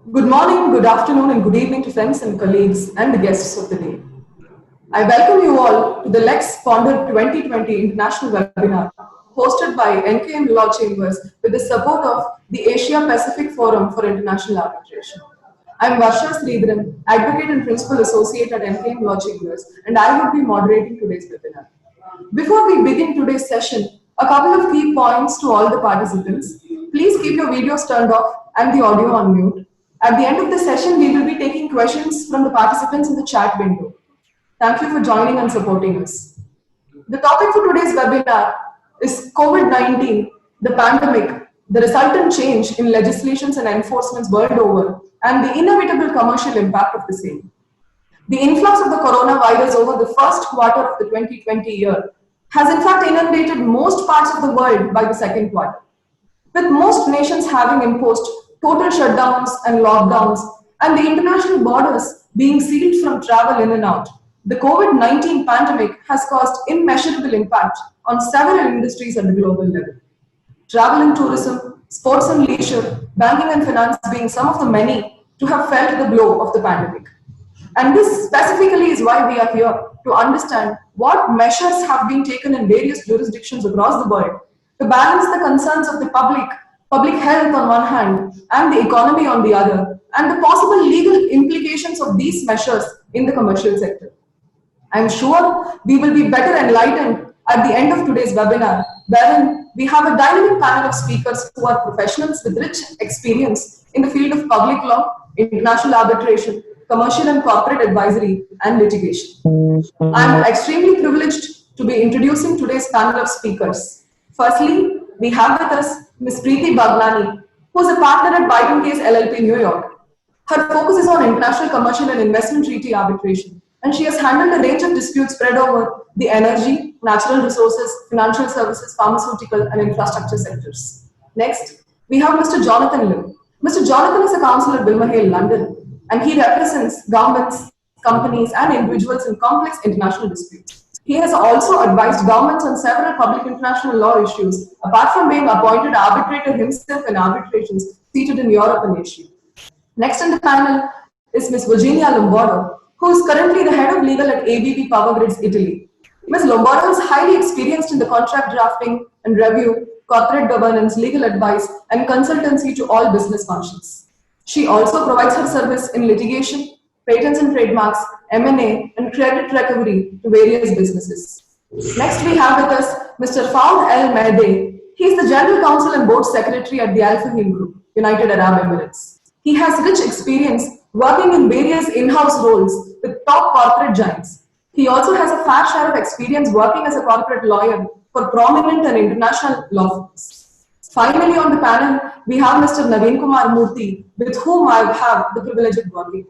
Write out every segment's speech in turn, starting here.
Good morning, good afternoon, and good evening to friends and colleagues and the guests of the day. I welcome you all to the LEX PONDER 2020 International Webinar hosted by NKM Law Chambers with the support of the Asia Pacific Forum for International Arbitration. I am Varsha Sridharan, Advocate and Principal Associate at NKM Law Chambers, and I will be moderating today's webinar. Before we begin today's session, a couple of key points to all the participants. Please keep your videos turned off and the audio on mute. At the end of the session, we will be taking questions from the participants in the chat window. Thank you for joining and supporting us. The topic for today's webinar is COVID-19, the pandemic, the resultant change in legislations and enforcements world over, and the inevitable commercial impact of the same. The influx of the coronavirus over the first quarter of the 2020 year has in fact inundated most parts of the world by the second quarter, with most nations having imposed total shutdowns and lockdowns and the international borders being sealed from travel in and out. The COVID-19 pandemic has caused immeasurable impact on several industries at the global level. Travel and tourism, sports and leisure, banking and finance being some of the many to have felt the blow of the pandemic. And this specifically is why we are here to understand what measures have been taken in various jurisdictions across the world to balance the concerns of the public health on one hand, and the economy on the other, and the possible legal implications of these measures in the commercial sector. I'm sure we will be better enlightened at the end of today's webinar, wherein we have a dynamic panel of speakers who are professionals with rich experience in the field of public law, international arbitration, commercial and corporate advisory, and litigation. I'm extremely privileged to be introducing today's panel of speakers. Firstly, we have with us Ms.Preeti Bhagnani, who is a partner at White Case LLP, New York. Her focus is on international commercial and investment treaty arbitration, and she has handled a range of disputes spread over the energy, natural resources, financial services, pharmaceutical, and infrastructure sectors. Next, we have Mr. Jonathan Lim. Mr. Jonathan is a counsel at Wilmer London, and he represents governments, companies, and individuals in complex international disputes. He has also advised governments on several public international law issues, apart from being appointed arbitrator himself in arbitrations seated in Europe and Asia. Next in the panel is Ms. Virginia Lombardo, who is currently the head of legal at ABB Power Grids, Italy. Ms. Lombardo is highly experienced in the contract drafting and review, corporate governance, legal advice, and consultancy to all business functions. She also provides her service in litigation, patents and trademarks, M&A, and credit recovery to various businesses. Next, we have with us Mr. Fawd El Mehdi. He is the General Counsel and Board Secretary at the Al Fahim Group, United Arab Emirates. He has rich experience working in various in-house roles with top corporate giants. He also has a fair share of experience working as a corporate lawyer for prominent and international law firms. Finally, on the panel, we have Mr. Naveen Kumar Murthy, with whom I have the privilege of working.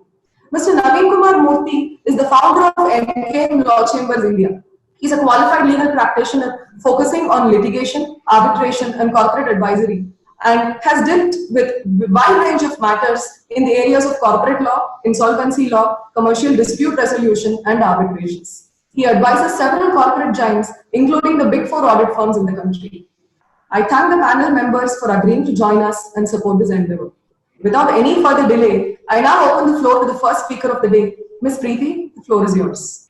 Mr. Naveen Kumar Murthy is the founder of NKM Law Chambers India. He's a qualified legal practitioner focusing on litigation, arbitration, and corporate advisory, and has dealt with a wide range of matters in the areas of corporate law, insolvency law, commercial dispute resolution, and arbitrations. He advises several corporate giants, including the big four audit firms in the country. I thank the panel members for agreeing to join us and support this endeavor. Without any further delay, I now open the floor to the first speaker of the day. Ms. Preeti, the floor is yours.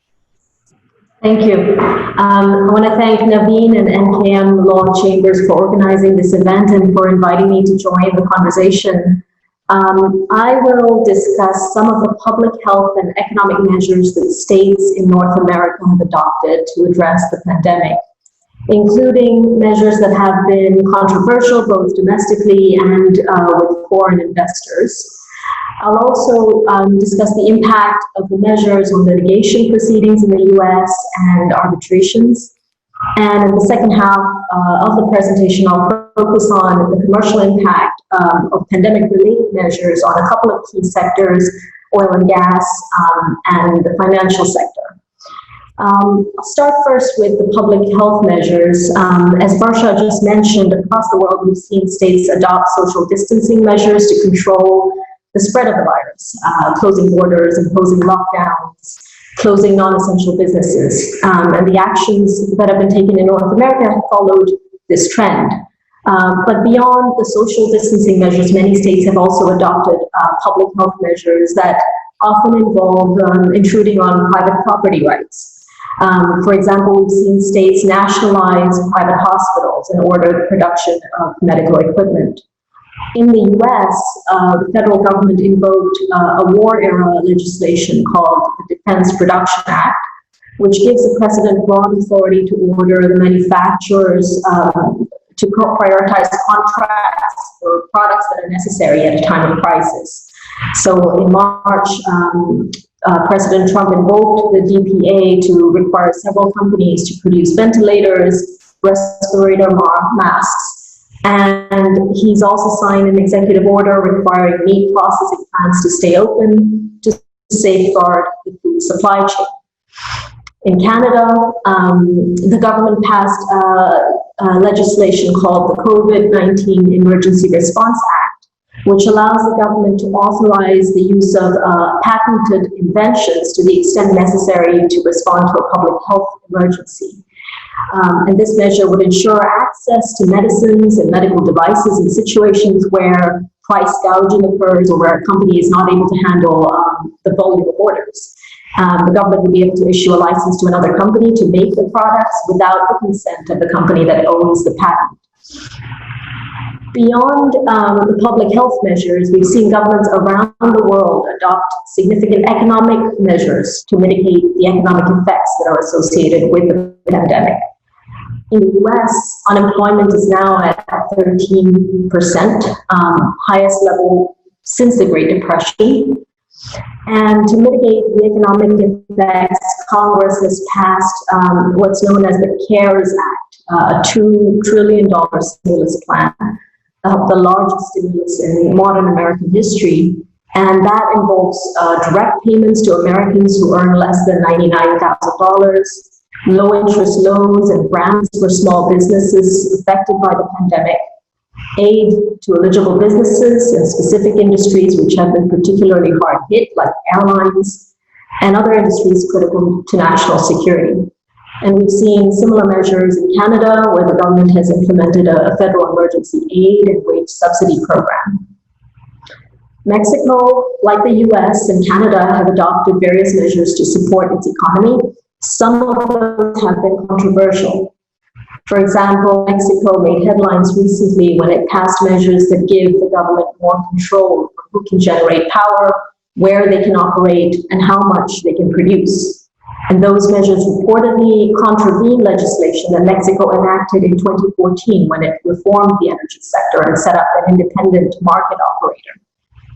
Thank you. I want to thank Naveen and NKM Law Chambers for organizing this event and for inviting me to join the conversation. I will discuss some of the public health and economic measures that states in North America have adopted to address the pandemic, including measures that have been controversial both domestically and with foreign investors. I'll also discuss the impact of the measures on litigation proceedings in the US and arbitrations. And in the second half of the presentation, I'll focus on the commercial impact of pandemic-related measures on a couple of key sectors, oil and gas, and the financial sector. I'll start first with the public health measures. As Varsha just mentioned, across the world, we've seen states adopt social distancing measures to control the spread of the virus, closing borders, imposing lockdowns, closing non-essential businesses. And the actions that have been taken in North America have followed this trend. But beyond the social distancing measures, many states have also adopted public health measures that often involve intruding on private property rights. For example, we've seen states nationalize private hospitals and order the production of medical equipment. In the US, the federal government invoked a war-era legislation called the Defense Production Act, which gives the president broad authority to order the manufacturers to prioritize contracts for products that are necessary at a time of crisis. So in March, President Trump invoked the DPA to require several companies to produce ventilators, respirator masks, and he's also signed an executive order requiring meat processing plants to stay open to safeguard the food supply chain. In Canada, the government passed legislation called the COVID-19 Emergency Response Act, which allows the government to authorize the use of patented inventions to the extent necessary to respond to a public health emergency. And this measure would ensure access to medicines and medical devices in situations where price gouging occurs or where a company is not able to handle the volume of orders. The government would be able to issue a license to another company to make the products without the consent of the company that owns the patent. Beyond the public health measures, we've seen governments around the world adopt significant economic measures to mitigate the economic effects that are associated with the pandemic. In the US, unemployment is now at 13%, highest level since the Great Depression. And to mitigate the economic effects, Congress has passed what's known as the CARES Act, a $2 trillion stimulus plan, the largest stimulus in modern American history. And that involves direct payments to Americans who earn less than $99,000, low interest loans and grants for small businesses affected by the pandemic, aid to eligible businesses and specific industries which have been particularly hard hit, like airlines and other industries critical to national security. And we've seen similar measures in Canada, where the government has implemented a federal emergency aid and wage subsidy program. Mexico, like the US and Canada, have adopted various measures to support its economy. Some of those have been controversial. For example, Mexico made headlines recently when it passed measures that give the government more control over who can generate power, where they can operate, and how much they can produce. And those measures reportedly contravene legislation that Mexico enacted in 2014 when it reformed the energy sector and set up an independent market operator.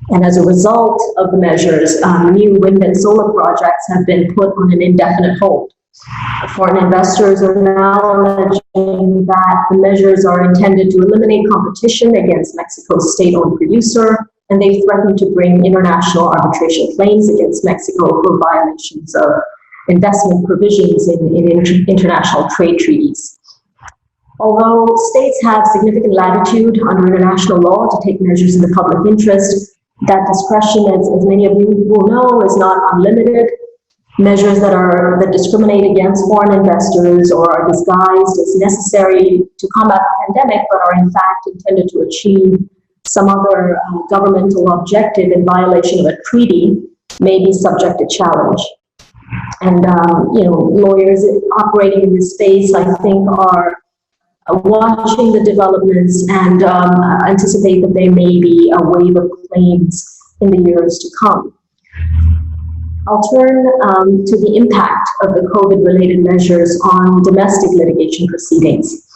And as a result of the measures, new wind and solar projects have been put on an indefinite hold. Foreign investors are now alleging that the measures are intended to eliminate competition against Mexico's state-owned producer, and they threaten to bring international arbitration claims against Mexico for violations of investment provisions in international trade treaties. Although states have significant latitude under international law to take measures in the public interest, that discretion, as many of you will know, is not unlimited. Measures that discriminate against foreign investors or are disguised as necessary to combat the pandemic, but are in fact intended to achieve some other governmental objective in violation of a treaty, may be subject to challenge. And lawyers operating in this space, I think, are watching the developments and anticipate that there may be a wave of claims in the years to come. I'll turn to the impact of the COVID-related measures on domestic litigation proceedings.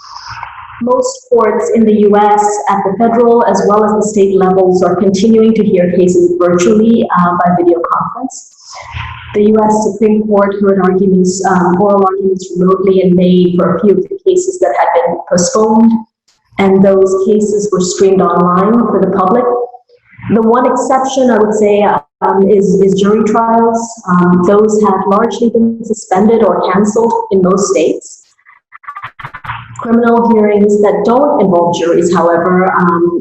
Most courts in the US at the federal as well as the state levels are continuing to hear cases virtually by video conference. The US Supreme Court heard oral arguments remotely in May for a few of the cases that had been postponed, and those cases were streamed online for the public. The one exception, I would say, is jury trials. Those have largely been suspended or canceled in most states. Criminal hearings that don't involve juries, however,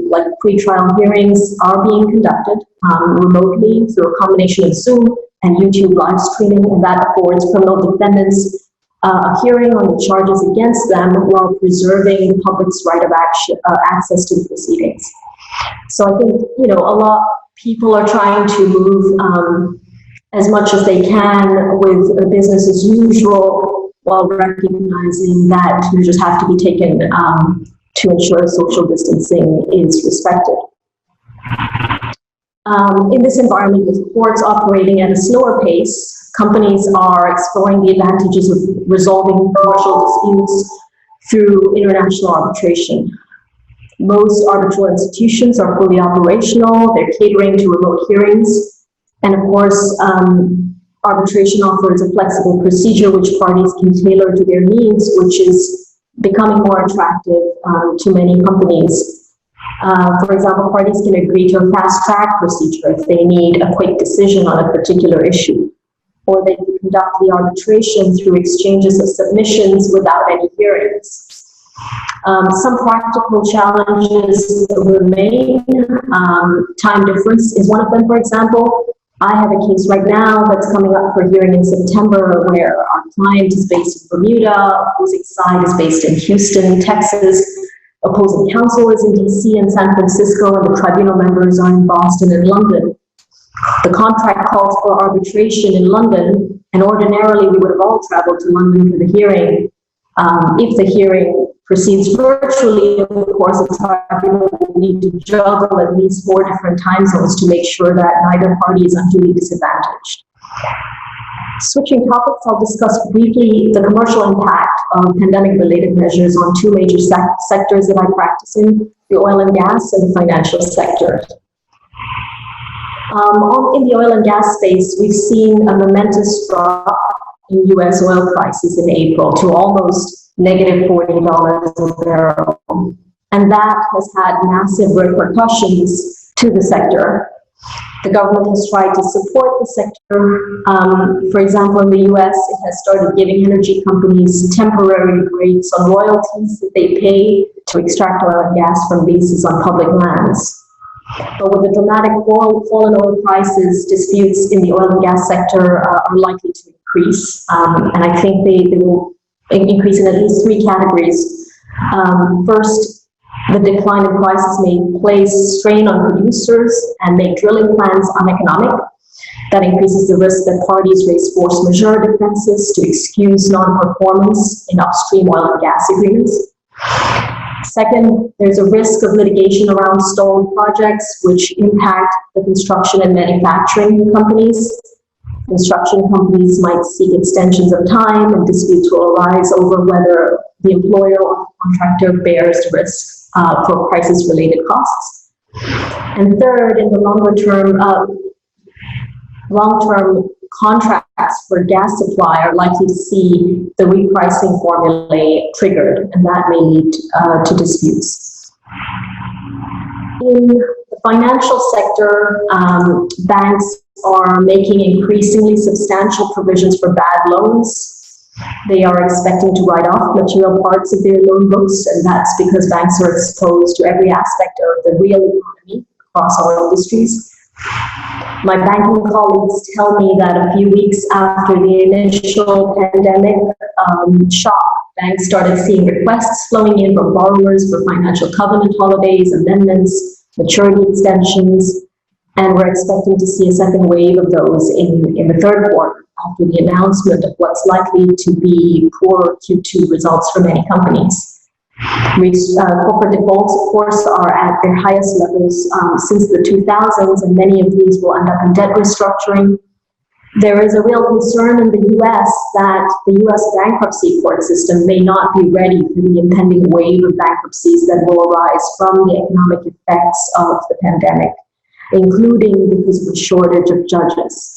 like pretrial hearings, are being conducted remotely through a combination of Zoom and YouTube live streaming, and that affords criminal defendants a hearing on the charges against them while preserving the public's right of access to the proceedings. So I think, a lot people are trying to move as much as they can with business as usual, while recognizing that measures have to be taken to ensure social distancing is respected. In this environment, with courts operating at a slower pace, companies are exploring the advantages of resolving commercial disputes through international arbitration. Most arbitral institutions are fully operational, they're catering to remote hearings, and of course, arbitration offers a flexible procedure which parties can tailor to their needs, which is becoming more attractive to many companies. For example, parties can agree to a fast-track procedure if they need a quick decision on a particular issue, or they can conduct the arbitration through exchanges of submissions without any hearings. Some practical challenges remain. Time difference is one of them, for example. I have a case right now that's coming up for hearing in September where our client is based in Bermuda, opposing side is based in Houston, Texas, opposing counsel is in DC and San Francisco, and the tribunal members are in Boston and London. The contract calls for arbitration in London, and ordinarily we would have all traveled to London for the hearing. If the hearing proceeds virtually, of course, the tribunal will need to juggle at least 4 different time zones to make sure that neither party is unduly disadvantaged. Switching topics, I'll discuss briefly the commercial impact of pandemic-related measures on 2 major sectors that I practice in, the oil and gas and the financial sector. In the oil and gas space, we've seen a momentous drop in U.S. oil prices in April to almost negative $40 a barrel. And that has had massive repercussions to the sector. The government has tried to support the sector. For example, in the US, it has started giving energy companies temporary breaks on royalties that they pay to extract oil and gas from leases on public lands. But with the dramatic fall in oil prices, disputes in the oil and gas sector are likely to increase. And I think they will increase in at least 3 categories. First, the decline in prices may place strain on producers and make drilling plans uneconomic. That increases the risk that parties raise force majeure defenses to excuse non-performance in upstream oil and gas agreements. Second, there's a risk of litigation around stalled projects which impact the construction and manufacturing companies. Construction companies might seek extensions of time, and disputes will arise over whether the employer or contractor bears the risk for crisis-related costs. And third, in the long-term contracts for gas supply are likely to see the repricing formulae triggered, and that may lead to disputes. In the financial sector, banks are making increasingly substantial provisions for bad loans. They are expecting to write off material parts of their loan books, and that's because banks are exposed to every aspect of the real economy across all industries. My banking colleagues tell me that a few weeks after the initial pandemic shock, banks started seeing requests flowing in from borrowers for financial covenant holidays, amendments, maturity extensions, and we're expecting to see a second wave of those in the third quarter after the announcement of what's likely to be poor Q2 results for many companies. Corporate defaults, of course, are at their highest levels since the 2000s, and many of these will end up in debt restructuring. There is a real concern in the US that the US bankruptcy court system may not be ready for the impending wave of bankruptcies that will arise from the economic effects of the pandemic, including because of a shortage of judges.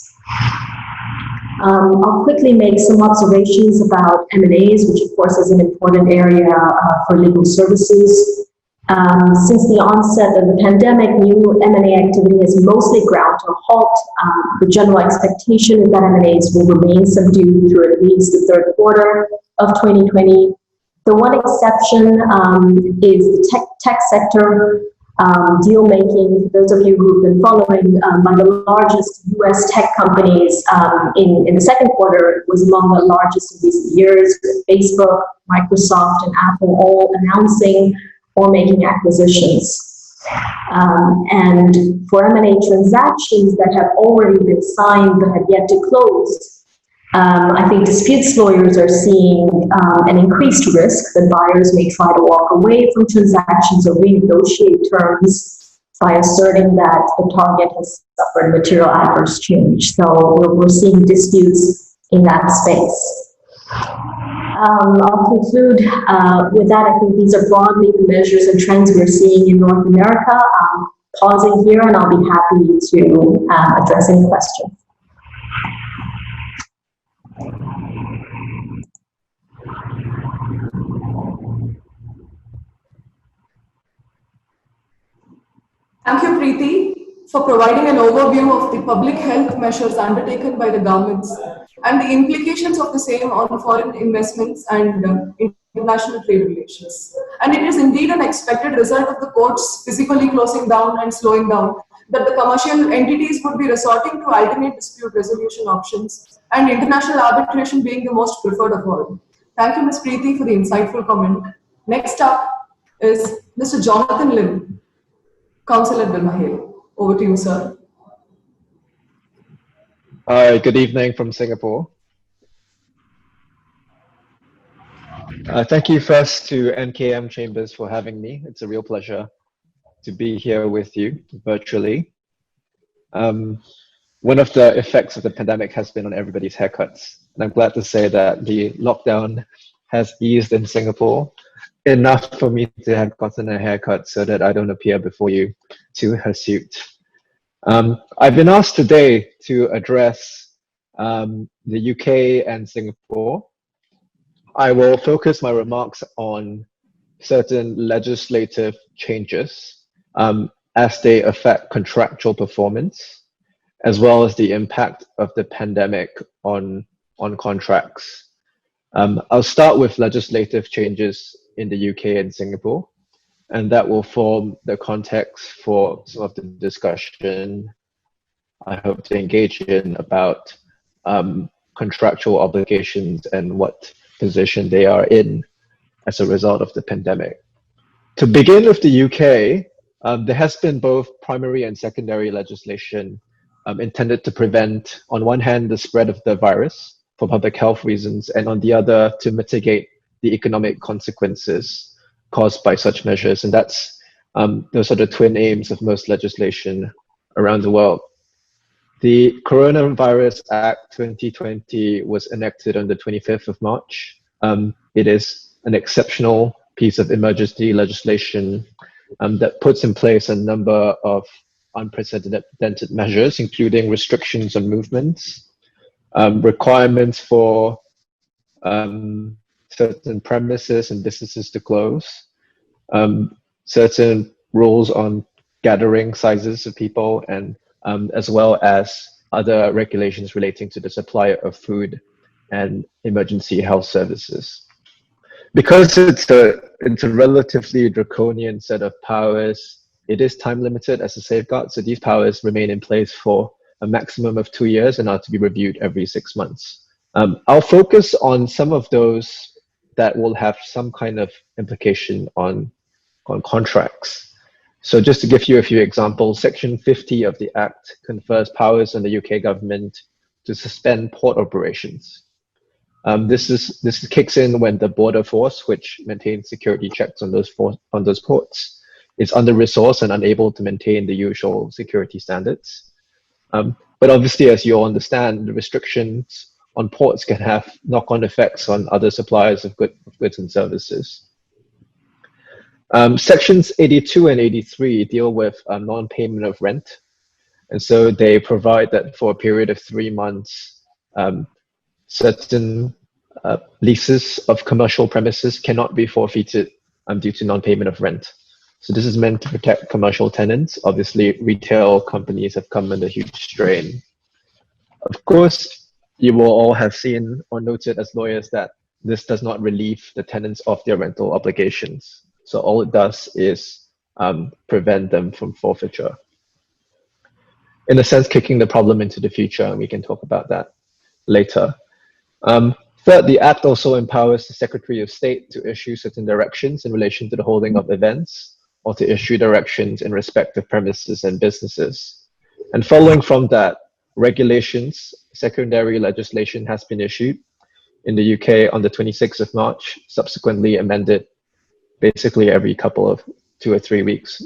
I'll quickly make some observations about M&As, which of course is an important area for legal services. Since the onset of the pandemic, new M&A activity has mostly ground to a halt. The general expectation is that M&As will remain subdued through at least the third quarter of 2020. The one exception is the tech sector. deal making, those of you who've been following, by the largest US tech companies in the second quarter was among the largest in recent years, with Facebook, Microsoft, and Apple all announcing or making acquisitions. And for M&A transactions that have already been signed but have yet to close, I think disputes lawyers are seeing an increased risk that buyers may try to walk away from transactions or renegotiate terms by asserting that the target has suffered material adverse change. So we're seeing disputes in that space. I'll conclude with that. I think these are broadly the measures and trends we're seeing in North America. Pausing here, and I'll be happy to address any questions. Thank you, Preeti, for providing an overview of the public health measures undertaken by the governments and the implications of the same on foreign investments and international trade relations. And it is indeed an expected result of the courts physically closing down and slowing down that the commercial entities would be resorting to alternate dispute resolution options and international arbitration being the most preferred of all. Thank you, Ms. Preeti, for the insightful comment. Next up is Mr. Jonathan Lim, counsel at Wilmahale. Over to you, sir. Hi, good evening from Singapore. Thank you first to NKM Chambers for having me. It's a real pleasure to be here with you virtually. One of the effects of the pandemic has been on everybody's haircuts. And I'm glad to say that the lockdown has eased in Singapore enough for me to have gotten a haircut so that I don't appear before you to hirsute. I've been asked today to address the UK and Singapore. I will focus my remarks on certain legislative changes as they affect contractual performance, as well as the impact of the pandemic on contracts. I'll start with legislative changes in the UK and Singapore, and that will form the context for some of the discussion I hope to engage in about contractual obligations and what position they are in as a result of the pandemic. To begin with the UK, there has been both primary and secondary legislation intended to prevent, on one hand, the spread of the virus for public health reasons, and on the other, to mitigate the economic consequences caused by such measures. And that's those are the twin aims of most legislation around the world. The Coronavirus Act 2020 was enacted on the 25th of March. It is an exceptional piece of emergency legislation that puts in place a number of unprecedented measures, including restrictions on movements, requirements for certain premises and businesses to close, certain rules on gathering sizes of people, and as well as other regulations relating to the supply of food and emergency health services. Because it's a relatively draconian set of powers, it is time limited as a safeguard, so these powers remain in place for a maximum of 2 years and are to be reviewed every 6 months. I'll focus on some of those that will have some kind of implication on contracts. So just to give you a few examples, Section 50 of the Act confers powers on the UK government to suspend port operations. This kicks in when the border force, which maintains security checks on those ports, is under-resourced and unable to maintain the usual security standards. But obviously, as you all understand, the restrictions on ports can have knock-on effects on other suppliers of goods and services. Sections 82 and 83 deal with non-payment of rent. And so they provide that for a period of 3 months, certain leases of commercial premises cannot be forfeited due to non-payment of rent. So this is meant to protect commercial tenants. Obviously, retail companies have come under huge strain. Of course, you will all have seen or noted as lawyers that this does not relieve the tenants of their rental obligations. So all it does is prevent them from forfeiture. In a sense, kicking the problem into the future, and we can talk about that later. Third, the Act also empowers the Secretary of State to issue certain directions in relation to the holding of events, or to issue directions in respect of premises and businesses. And following from that, regulations, secondary legislation has been issued in the UK on the 26th of March, subsequently amended basically every couple of 2 or 3 weeks,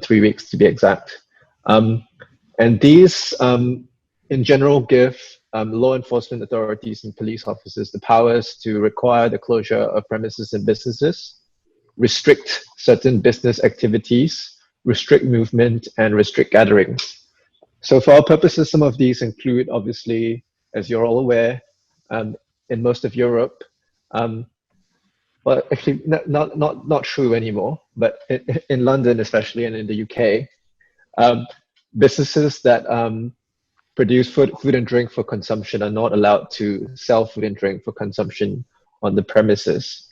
3 weeks to be exact. And these, in general, give law enforcement authorities and police officers the powers to require the closure of premises and businesses, restrict certain business activities, restrict movement, and restrict gatherings. So for our purposes, some of these include, obviously, as you're all aware, in most of Europe, well, actually not true anymore, but in London especially, and in the UK, businesses that produce food and drink for consumption are not allowed to sell food and drink for consumption on the premises.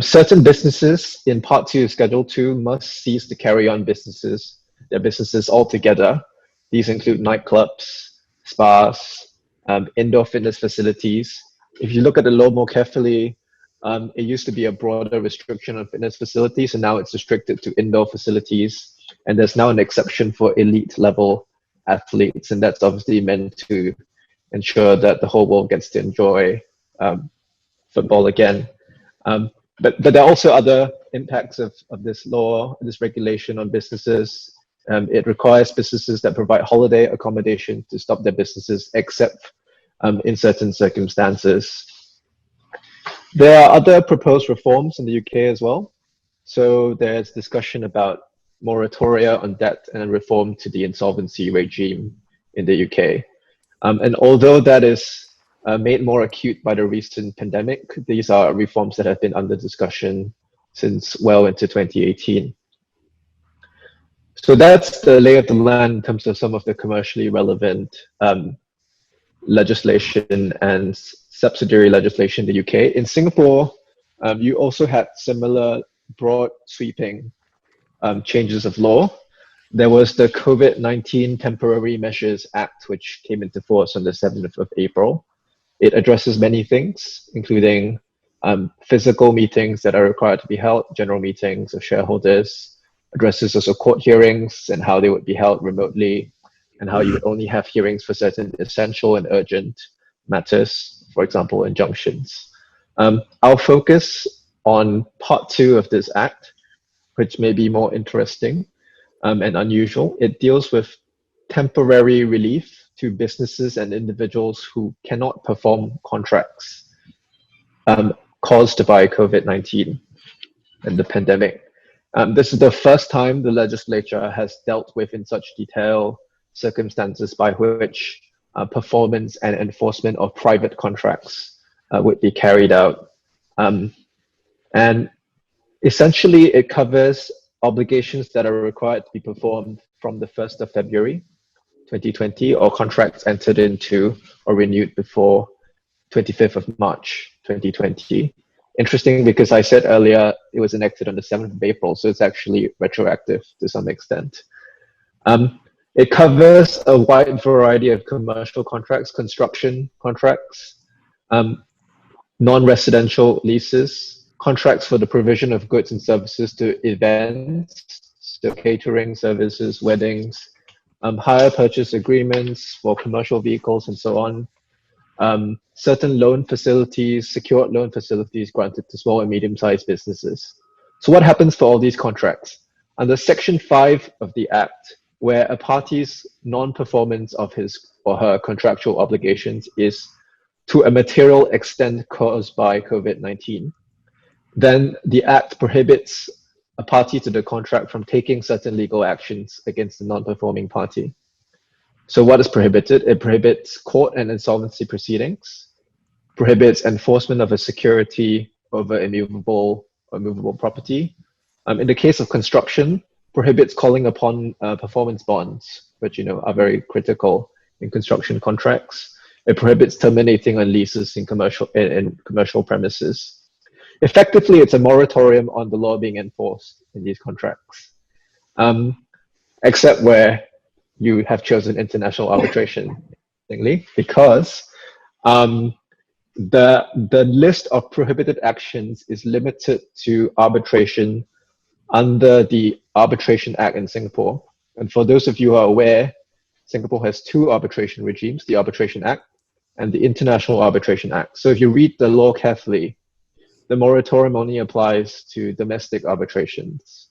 Certain businesses in Part 2 of Schedule 2 must cease to carry on their businesses altogether. These include nightclubs, spas, indoor fitness facilities. If you look at the law more carefully, it used to be a broader restriction on fitness facilities, and now it's restricted to indoor facilities. And there's now an exception for elite level athletes, and that's obviously meant to ensure that the whole world gets to enjoy football again. But there are also other impacts of this law, this regulation on businesses. It requires businesses that provide holiday accommodation to stop their businesses, except in certain circumstances. There are other proposed reforms in the UK as well. So there's discussion about moratoria on debt and reform to the insolvency regime in the UK. And although that is made more acute by the recent pandemic, these are reforms that have been under discussion since well into 2018. So that's the lay of the land in terms of some of the commercially relevant legislation and subsidiary legislation in the UK. In Singapore, you also had similar broad sweeping changes of law. There was the COVID-19 Temporary Measures Act, which came into force on the 7th of April. It addresses many things, including physical meetings that are required to be held, general meetings of shareholders, addresses also court hearings and how they would be held remotely, and how you would only have hearings for certain essential and urgent matters, for example, injunctions. I'll focus on Part 2 of this Act, which may be more interesting and unusual. It deals with temporary relief to businesses and individuals who cannot perform contracts caused by COVID-19 and the pandemic. This is the first time the legislature has dealt with in such detail circumstances by which performance and enforcement of private contracts would be carried out. And essentially, it covers obligations that are required to be performed from the 1st of February 2020, or contracts entered into or renewed before 25th of March 2020. Interesting, because I said earlier it was enacted on the 7th of April, so it's actually retroactive to some extent. It covers a wide variety of commercial contracts, construction contracts, non-residential leases, contracts for the provision of goods and services to events, so catering services, weddings, hire purchase agreements for commercial vehicles, and so on. Certain loan facilities, secured loan facilities granted to small and medium-sized businesses. So what happens for all these contracts? Under Section 5 of the Act, where a party's non-performance of his or her contractual obligations is to a material extent caused by COVID-19, then the Act prohibits a party to the contract from taking certain legal actions against the non-performing party. So what is prohibited? It prohibits court and insolvency proceedings, prohibits enforcement of a security over immovable or movable property. In the case of construction, prohibits calling upon performance bonds, which are very critical in construction contracts. It prohibits terminating on leases in commercial premises. effectively, it's a moratorium on the law being enforced in these contracts, except where you have chosen international arbitration, because the list of prohibited actions is limited to arbitration under the Arbitration Act in Singapore. And for those of you who are aware, Singapore has two arbitration regimes, the Arbitration Act and the International Arbitration Act. So if you read the law carefully, the moratorium only applies to domestic arbitrations,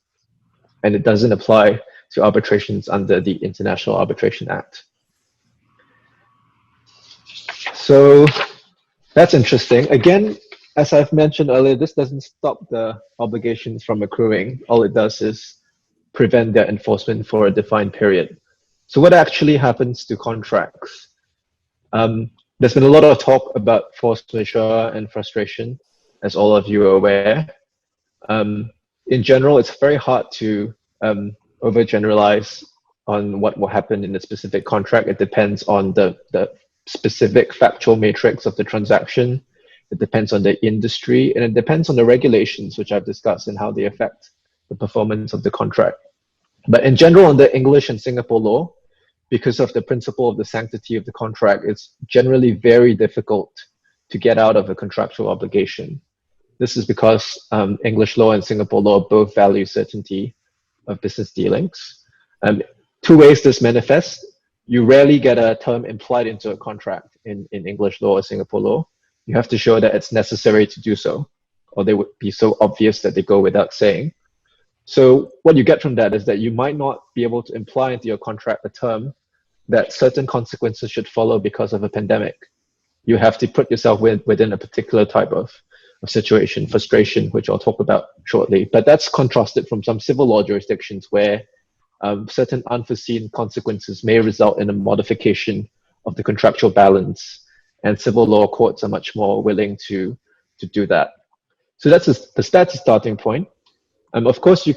and it doesn't apply to arbitrations under the International Arbitration Act. So that's interesting. Again, as I've mentioned earlier, this doesn't stop the obligations from accruing. All it does is prevent their enforcement for a defined period. So what actually happens to contracts? There's been a lot of talk about force majeure and frustration, as all of you are aware. In general, it's very hard to overgeneralize on what will happen in a specific contract. It depends on the specific factual matrix of the transaction. It depends on the industry, and it depends on the regulations, which I've discussed, and how they affect the performance of the contract. But in general, under English and Singapore law, because of the principle of the sanctity of the contract, it's generally very difficult to get out of a contractual obligation. This is because English law and Singapore law both value certainty of business dealings. Two ways this manifests. You rarely get a term implied into a contract in English law or Singapore law. You have to show that it's necessary to do so, or they would be so obvious that they go without saying. So what you get from that is that you might not be able to imply into your contract a term that certain consequences should follow because of a pandemic. You have to put yourself within a particular type of situation, frustration, which I'll talk about shortly. But that's contrasted from some civil law jurisdictions where certain unforeseen consequences may result in a modification of the contractual balance, and civil law courts are much more willing to do that. So that's the starting point. Of course, there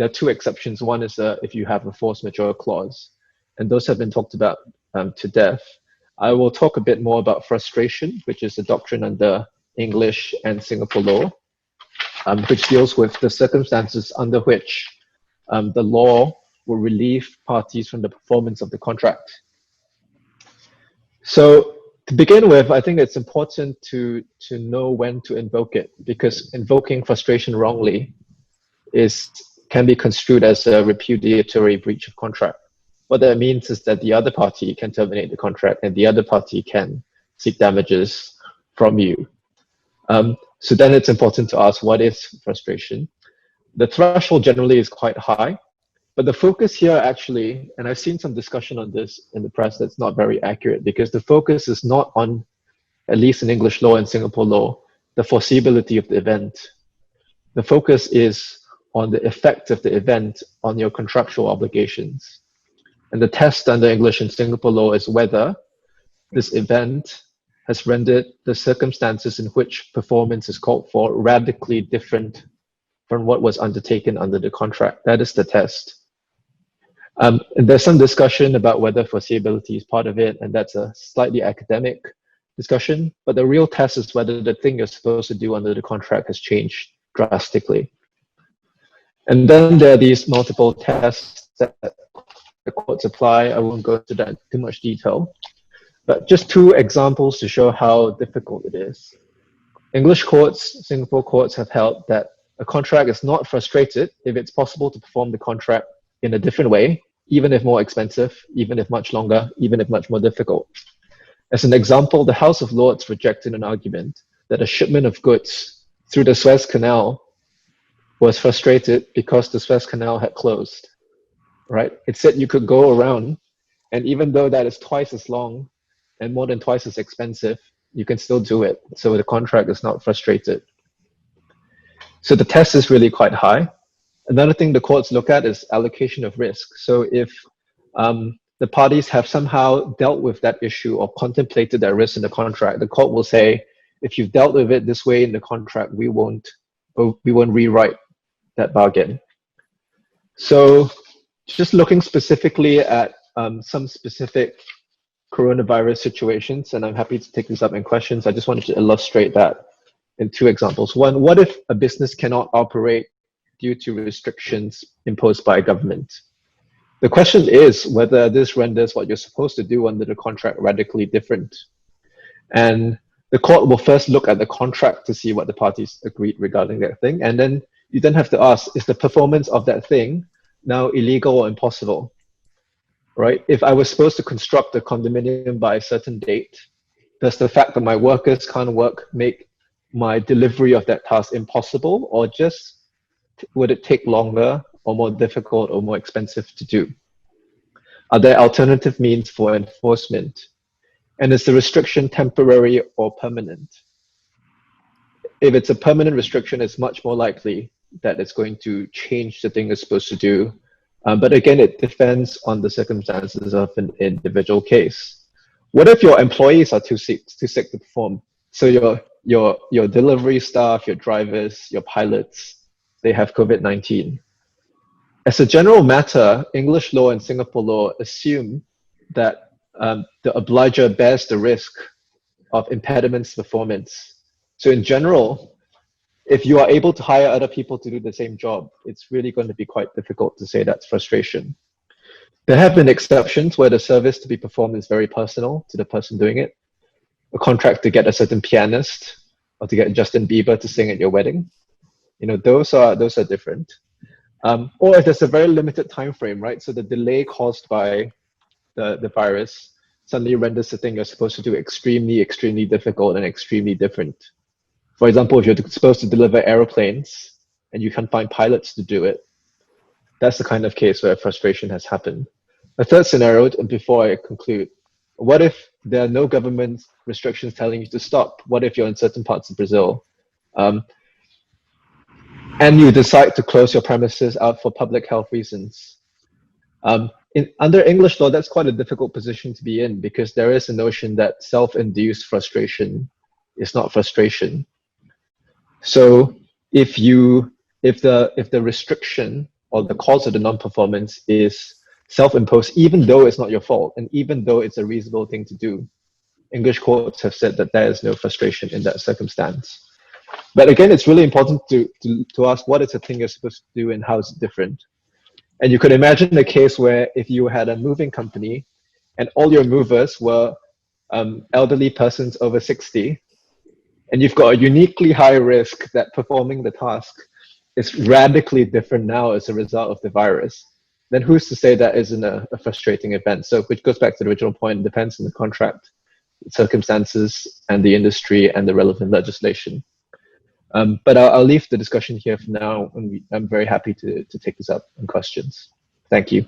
are two exceptions. One is if you have a force majeure clause, and those have been talked about to death. I will talk a bit more about frustration, which is a doctrine under English and Singapore law, which deals with the circumstances under which the law will relieve parties from the performance of the contract. So to begin with, I think it's important to know when to invoke it, because invoking frustration wrongly can be construed as a repudiatory breach of contract. What that means is that the other party can terminate the contract and the other party can seek damages from you. So then it's important to ask, what is frustration? The threshold generally is quite high, but the focus here actually, and I've seen some discussion on this in the press that's not very accurate, because the focus is not on, at least in English law and Singapore law, the foreseeability of the event. The focus is on the effect of the event on your contractual obligations. And the test under English and Singapore law is whether this event has rendered the circumstances in which performance is called for radically different from what was undertaken under the contract. That is the test. And there's some discussion about whether foreseeability is part of it, and that's a slightly academic discussion. But the real test is whether the thing you're supposed to do under the contract has changed drastically. And then there are these multiple tests that the courts apply. I won't go into that in too much detail, but just two examples to show how difficult it is. English courts, Singapore courts have held that a contract is not frustrated if it's possible to perform the contract in a different way, even if more expensive, even if much longer, even if much more difficult. As an example, the House of Lords rejected an argument that a shipment of goods through the Suez Canal was frustrated because the Suez Canal had closed, right? It said you could go around, and even though that is twice as long and more than twice as expensive, you can still do it. So the contract is not frustrated. So the test is really quite high. Another thing the courts look at is allocation of risk. So if the parties have somehow dealt with that issue or contemplated that risk in the contract, the court will say, if you've dealt with it this way in the contract, we won't rewrite that bargain. So just looking specifically at some specific coronavirus situations, and I'm happy to take this up in questions. I just wanted to illustrate that in two examples. One, what if a business cannot operate due to restrictions imposed by government? The question is whether this renders what you're supposed to do under the contract radically different. And the court will first look at the contract to see what the parties agreed regarding that thing. And then you then have to ask, is the performance of that thing now illegal or impossible? Right? If I was supposed to construct a condominium by a certain date, does the fact that my workers can't work make my delivery of that task impossible, or just would it take longer or more difficult or more expensive to do? Are there alternative means for enforcement? And is the restriction temporary or permanent? If it's a permanent restriction, it's much more likely that it's going to change the thing it's supposed to do. But again, it depends on the circumstances of an individual case. What if your employees are too sick to perform? So your delivery staff, your drivers, your pilots, they have COVID-19. As a general matter, English law and Singapore law assume that the obliger bears the risk of impediments to performance. So in general, if you are able to hire other people to do the same job, it's really going to be quite difficult to say that's frustration. There have been exceptions where the service to be performed is very personal to the person doing it. A contract to get a certain pianist or to get Justin Bieber to sing at your wedding. You know, those are different. Or if there's a very limited time frame, right? So the delay caused by the virus suddenly renders the thing you're supposed to do extremely, extremely difficult and extremely different. For example, if you're supposed to deliver aeroplanes and you can't find pilots to do it, that's the kind of case where frustration has happened. A third scenario, before I conclude, what if there are no government restrictions telling you to stop? What if you're in certain parts of Brazil and you decide to close your premises out for public health reasons? Under English law, that's quite a difficult position to be in, because there is a notion that self-induced frustration is not frustration. So if the restriction or the cause of the non-performance is self-imposed, even though it's not your fault, and even though it's a reasonable thing to do, English courts have said that there is no frustration in that circumstance. But again, it's really important to ask what is the thing you're supposed to do and how is it different. And you could imagine a case where if you had a moving company and all your movers were elderly persons over 60, and you've got a uniquely high risk that performing the task is radically different now as a result of the virus, then who's to say that isn't a frustrating event? So which goes back to the original point, it depends on the contract, circumstances, and the industry and the relevant legislation. But I'll leave the discussion here for now, and I'm very happy to take this up in questions. Thank you.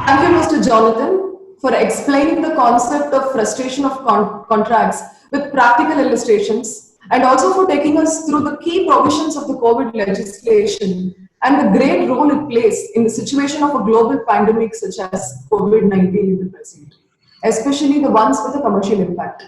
Thank you, Mr. Jonathan, for explaining the concept of frustration of contracts with practical illustrations, and also for taking us through the key provisions of the COVID legislation and the great role it plays in the situation of a global pandemic such as COVID-19 in the present, especially the ones with a commercial impact.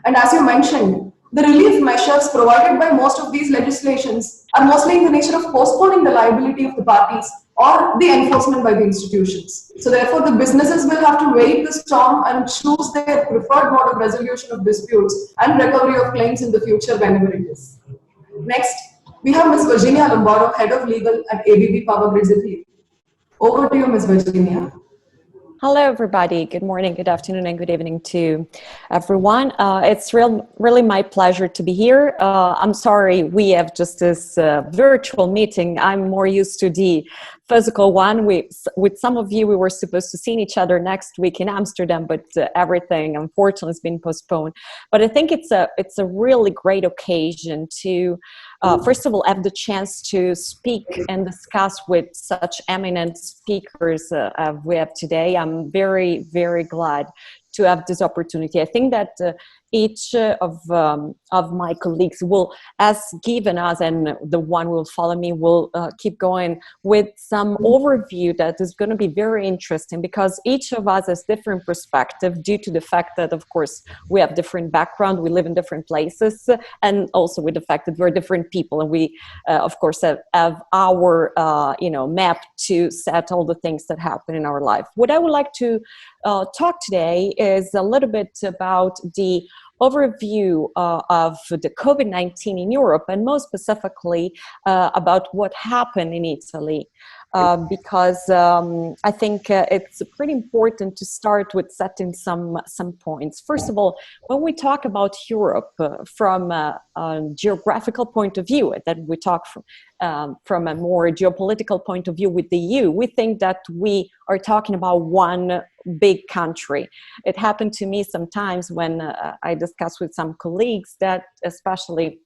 And as you mentioned, the relief measures provided by most of these legislations are mostly in the nature of postponing the liability of the parties or the enforcement by the institutions. So therefore, the businesses will have to wait the storm and choose their preferred mode of resolution of disputes and recovery of claims in the future whenever it is. Next, we have Ms. Virginia Lombardo, Head of Legal at ABB Power Grids Italy. Over to you, Ms. Virginia. Hello, everybody. Good morning, good afternoon, and good evening to everyone. It's really my pleasure to be here. I'm sorry we have just this virtual meeting. I'm more used to the physical one. With some of you, we were supposed to see each other next week in Amsterdam, but everything, unfortunately, has been postponed. But I think it's a really great occasion to first of all, have the chance to speak and discuss with such eminent speakers we have today. I'm very, very glad to have this opportunity. I think that each of my colleagues will, as given us, and the one who will follow me will keep going with some overview that is going to be very interesting, because each of us has different perspective due to the fact that, of course, we have different background, we live in different places, and also with the fact that we're different people, and we, of course, have our map to set all the things that happen in our life. What I would like to talk today is a little bit about the overview of the COVID-19 in Europe, and most specifically about what happened in Italy. Because I think it's pretty important to start with setting some points. First of all, when we talk about Europe from a geographical point of view, that we talk from a more geopolitical point of view with the EU, we think that we are talking about one big country. It happened to me sometimes when I discuss with some colleagues that, especially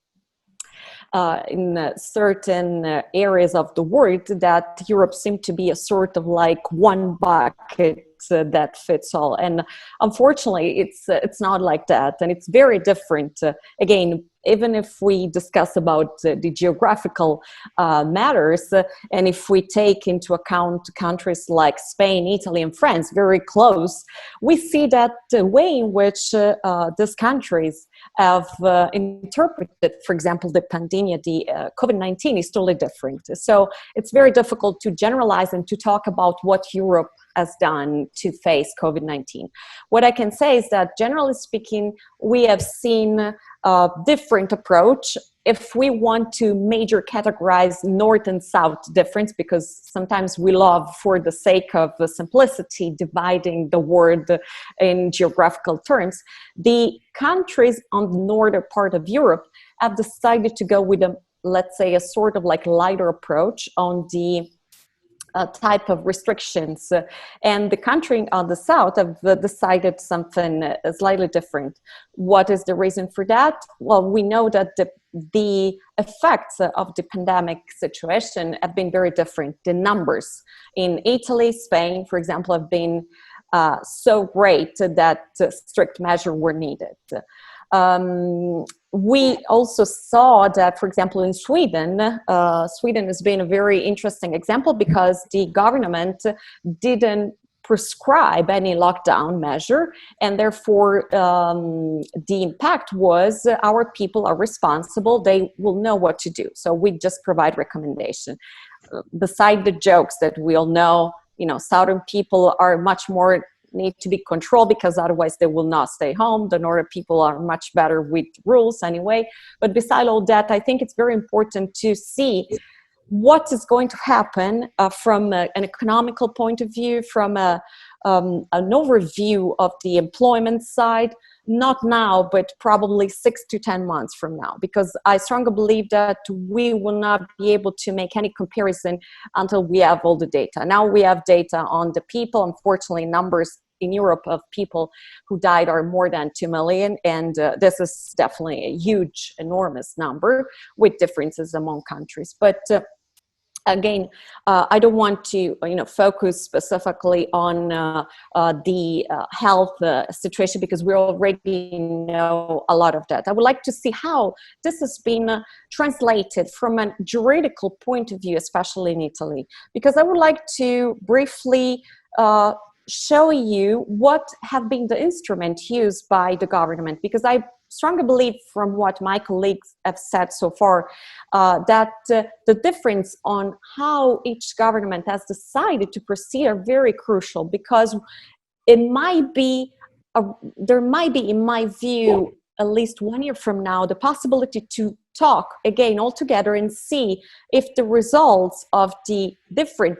in certain areas of the world, that Europe seemed to be a sort of like one bucket that fits all. And unfortunately, it's not like that, and it's very different. Again, even if we discuss about the geographical matters, and if we take into account countries like Spain, Italy, and France, very close, we see that the way in which these countries have interpreted, for example, the pandemic, the COVID-19, is totally different. So it's very difficult to generalize and to talk about what Europe has done to face COVID-19. What I can say is that, generally speaking, we have seen a different approach. If we want to major categorize North and South difference, because sometimes we love, for the sake of simplicity, dividing the world in geographical terms, the countries on the northern part of Europe have decided to go with let's say, a sort of like lighter approach on the type of restrictions, and the country on the south have decided something slightly different. What is the reason for that? Well, we know that the effects of the pandemic situation have been very different. The numbers in Italy, Spain, for example, have been so great that strict measures were needed. We also saw that, for example, in Sweden, Sweden has been a very interesting example, because the government didn't prescribe any lockdown measure, and therefore the impact was our people are responsible, they will know what to do. So we just provide recommendation. Beside the jokes that we all know, southern people are much more need to be controlled, because otherwise they will not stay home. The northern people are much better with rules anyway. But beside all that, I think it's very important to see what is going to happen from an economical point of view, from an overview of the employment side, not now, but probably 6 to 10 months from now, because I strongly believe that we will not be able to make any comparison until we have all the data. Now we have data on the people. Unfortunately, numbers in Europe of people who died are more than 2 million, and this is definitely a huge, enormous number with differences among countries. But again, I don't want to, focus specifically on the health situation, because we already know a lot of that. I would like to see how this has been translated from a juridical point of view, especially in Italy, because I would like to briefly show you what have been the instruments used by the government, because I strongly believe, from what my colleagues have said so far, that the difference on how each government has decided to proceed are very crucial, because it might be, there might be, in my view, at least 1 year from now, the possibility to talk again all together and see if the results of the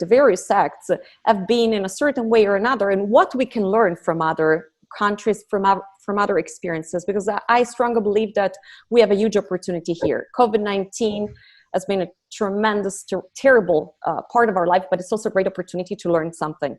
various acts have been in a certain way or another, and what we can learn from other countries, from other experiences, because I strongly believe that we have a huge opportunity here. COVID-19 has been a tremendous, terrible part of our life, but it's also a great opportunity to learn something.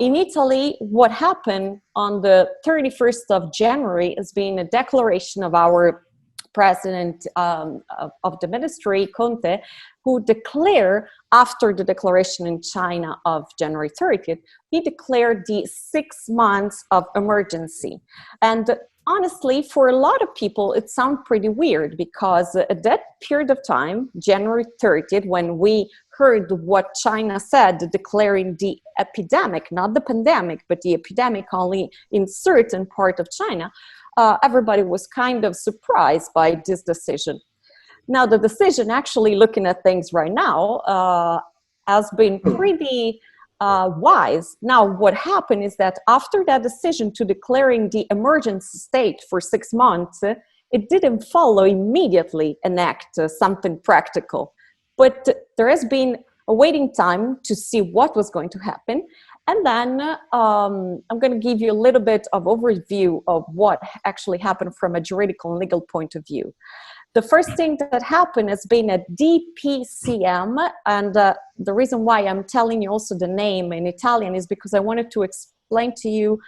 In Italy, what happened on the 31st of January has been a declaration of our president of the ministry, Conte, who declared, after the declaration in China of January 30th, he declared the 6 months of emergency. And honestly, for a lot of people, it sounds pretty weird because at that period of time, January 30th, when we heard what China said, declaring the epidemic, not the pandemic, but the epidemic only in certain part of China, everybody was kind of surprised by this decision. Now, the decision, actually looking at things right now, has been pretty wise. Now, what happened is that after that decision to declaring the emergency state for 6 months, it didn't follow immediately enact something practical. But there has been a waiting time to see what was going to happen. And then I'm going to give you a little bit of overview of what actually happened from a juridical and legal point of view. The first thing that happened has been a DPCM, and the reason why I'm telling you also the name in Italian is because I wanted to explain to you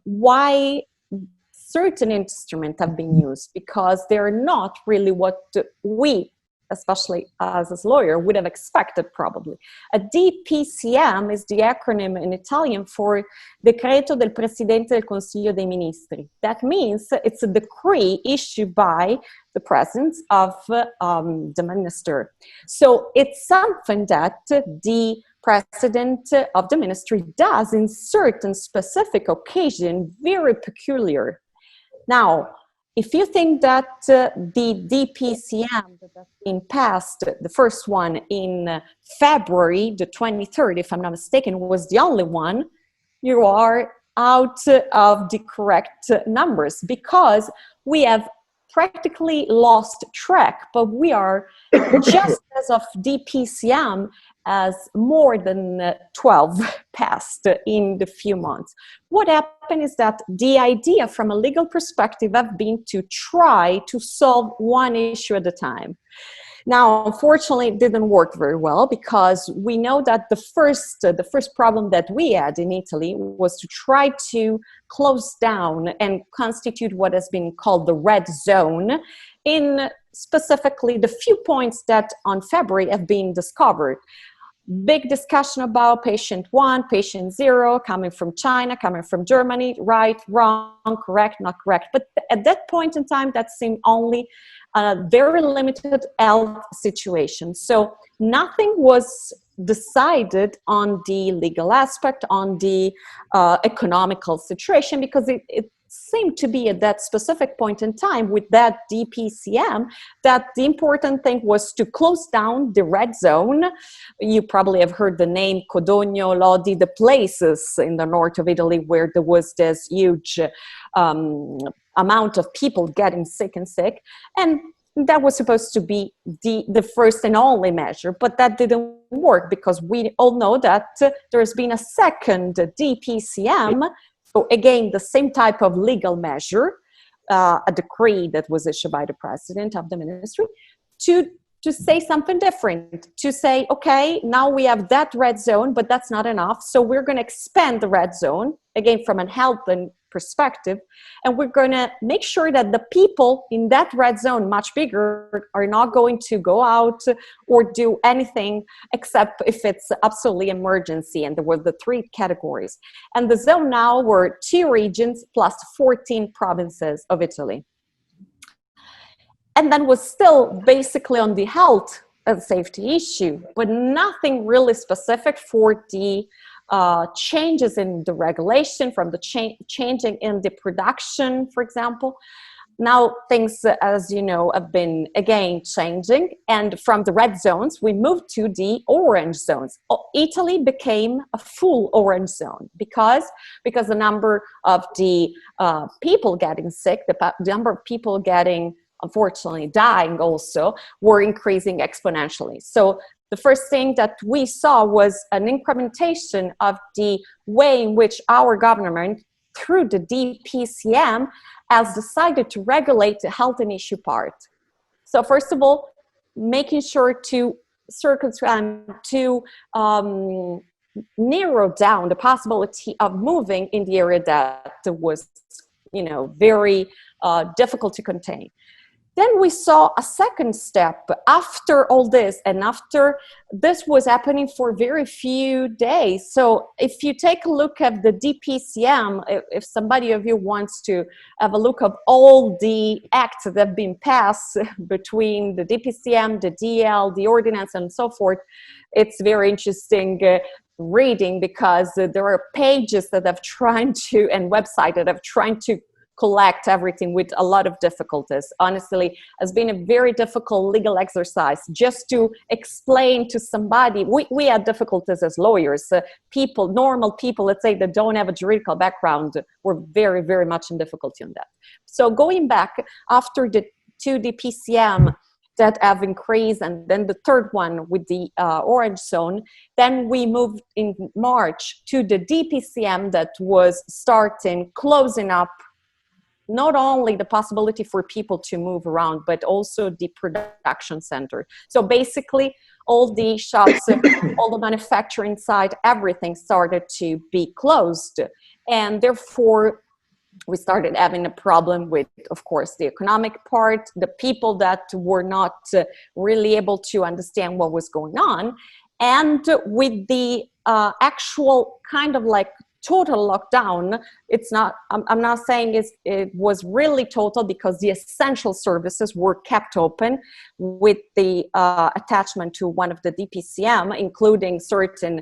why certain instruments have been used, because they're not really what we, especially as a lawyer, would have expected probably. A DPCM is the acronym in Italian for Decreto del Presidente del Consiglio dei Ministri. That means it's a decree issued by the presence of the minister. So it's something that the president of the ministry does in certain specific occasion, very peculiar. Now, if you think that the DPCM that has been passed, the first one in February the 23rd, if I'm not mistaken, was the only one, you are out of the correct numbers, because we have practically lost track, but we are just as of DPCM as more than 12 passed in the few months. What happened is that the idea from a legal perspective have been to try to solve one issue at a time. Now, unfortunately, it didn't work very well, because we know that the first problem that we had in Italy was to try to close down and constitute what has been called the red zone in specifically the few points that on February have been discovered. Big discussion about patient 1, patient 0, coming from China, coming from Germany, right, wrong, correct, not correct. But at that point in time, that seemed only a very limited health situation. So nothing was decided on the legal aspect, on the economical situation, because it seemed to be at that specific point in time with that DPCM that the important thing was to close down the red zone. You probably have heard the name Codogno, Lodi, the places in the north of Italy where there was this huge amount of people getting sick. And that was supposed to be the first and only measure, but that didn't work, because we all know that there's been a second DPCM. So again, the same type of legal measure, a decree that was issued by the president of the ministry, to say something different, to say, okay, now we have that red zone, but that's not enough. So we're going to expand the red zone, again, from a health and perspective, and we're going to make sure that the people in that red zone, much bigger, are not going to go out or do anything except if it's absolutely emergency. And there were the 3 categories. And the zone now were 2 regions plus 14 provinces of Italy. And then was still basically on the health and safety issue, but nothing really specific for the changes in the regulation, from the changing in the production, for example. Now things, as you know, have been again changing, and from the red zones we moved to the orange zones. Italy became a full orange zone because the number of the people getting sick, the number of people getting, unfortunately, dying also, were increasing exponentially. So the first thing that we saw was an incrementation of the way in which our government, through the DPCM, has decided to regulate the health and issue part. So first of all, making sure to narrow down the possibility of moving in the area that was, very difficult to contain. Then we saw a second step after all this, and after this was happening for very few days. So if you take a look at the DPCM, if somebody of you wants to have a look of all the acts that have been passed between the DPCM, the DL, the ordinance, and so forth, it's very interesting reading, because there are pages that have tried to, and websites that have tried to collect everything with a lot of difficulties. Honestly, it's been a very difficult legal exercise just to explain to somebody. We had difficulties as lawyers. People, normal people, let's say, that don't have a juridical background, were very, very much in difficulty on that. So going back, after the 2 DPCM that have increased, and then the third one with the orange zone, then we moved in March to the DPCM that was starting, closing up not only the possibility for people to move around, but also the production center. So basically, all the shops, all the manufacturing side, everything started to be closed. And therefore, we started having a problem with, of course, the economic part, the people that were not really able to understand what was going on, and with the actual kind of like total lockdown. It's not, I'm not saying it was really total, because the essential services were kept open with the attachment to one of the DPCM, including certain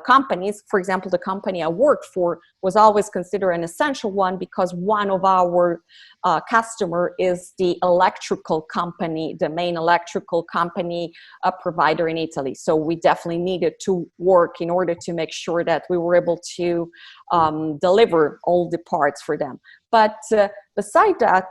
companies. For example, the company I worked for was always considered an essential one, because one of our customer is the electrical company, the main electrical company provider in Italy. So we definitely needed to work in order to make sure that we were able to deliver all the parts for them. But beside that,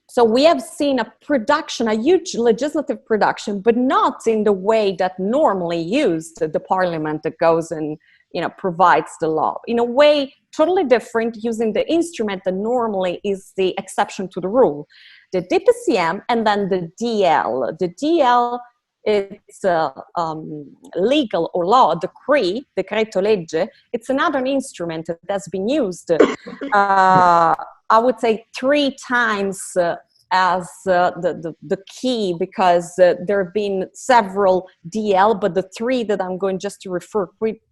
so we have seen a production, a huge legislative production, but not in the way that normally used the parliament that goes and, you know, provides the law. In a way totally different, using the instrument that normally is the exception to the rule. The DPCM and then the DL. The DL, it's a legal or law decree, decreto legge. It's another instrument that has been used, I would say 3 times as the key, because there have been several DL, but the 3 that I'm going just to refer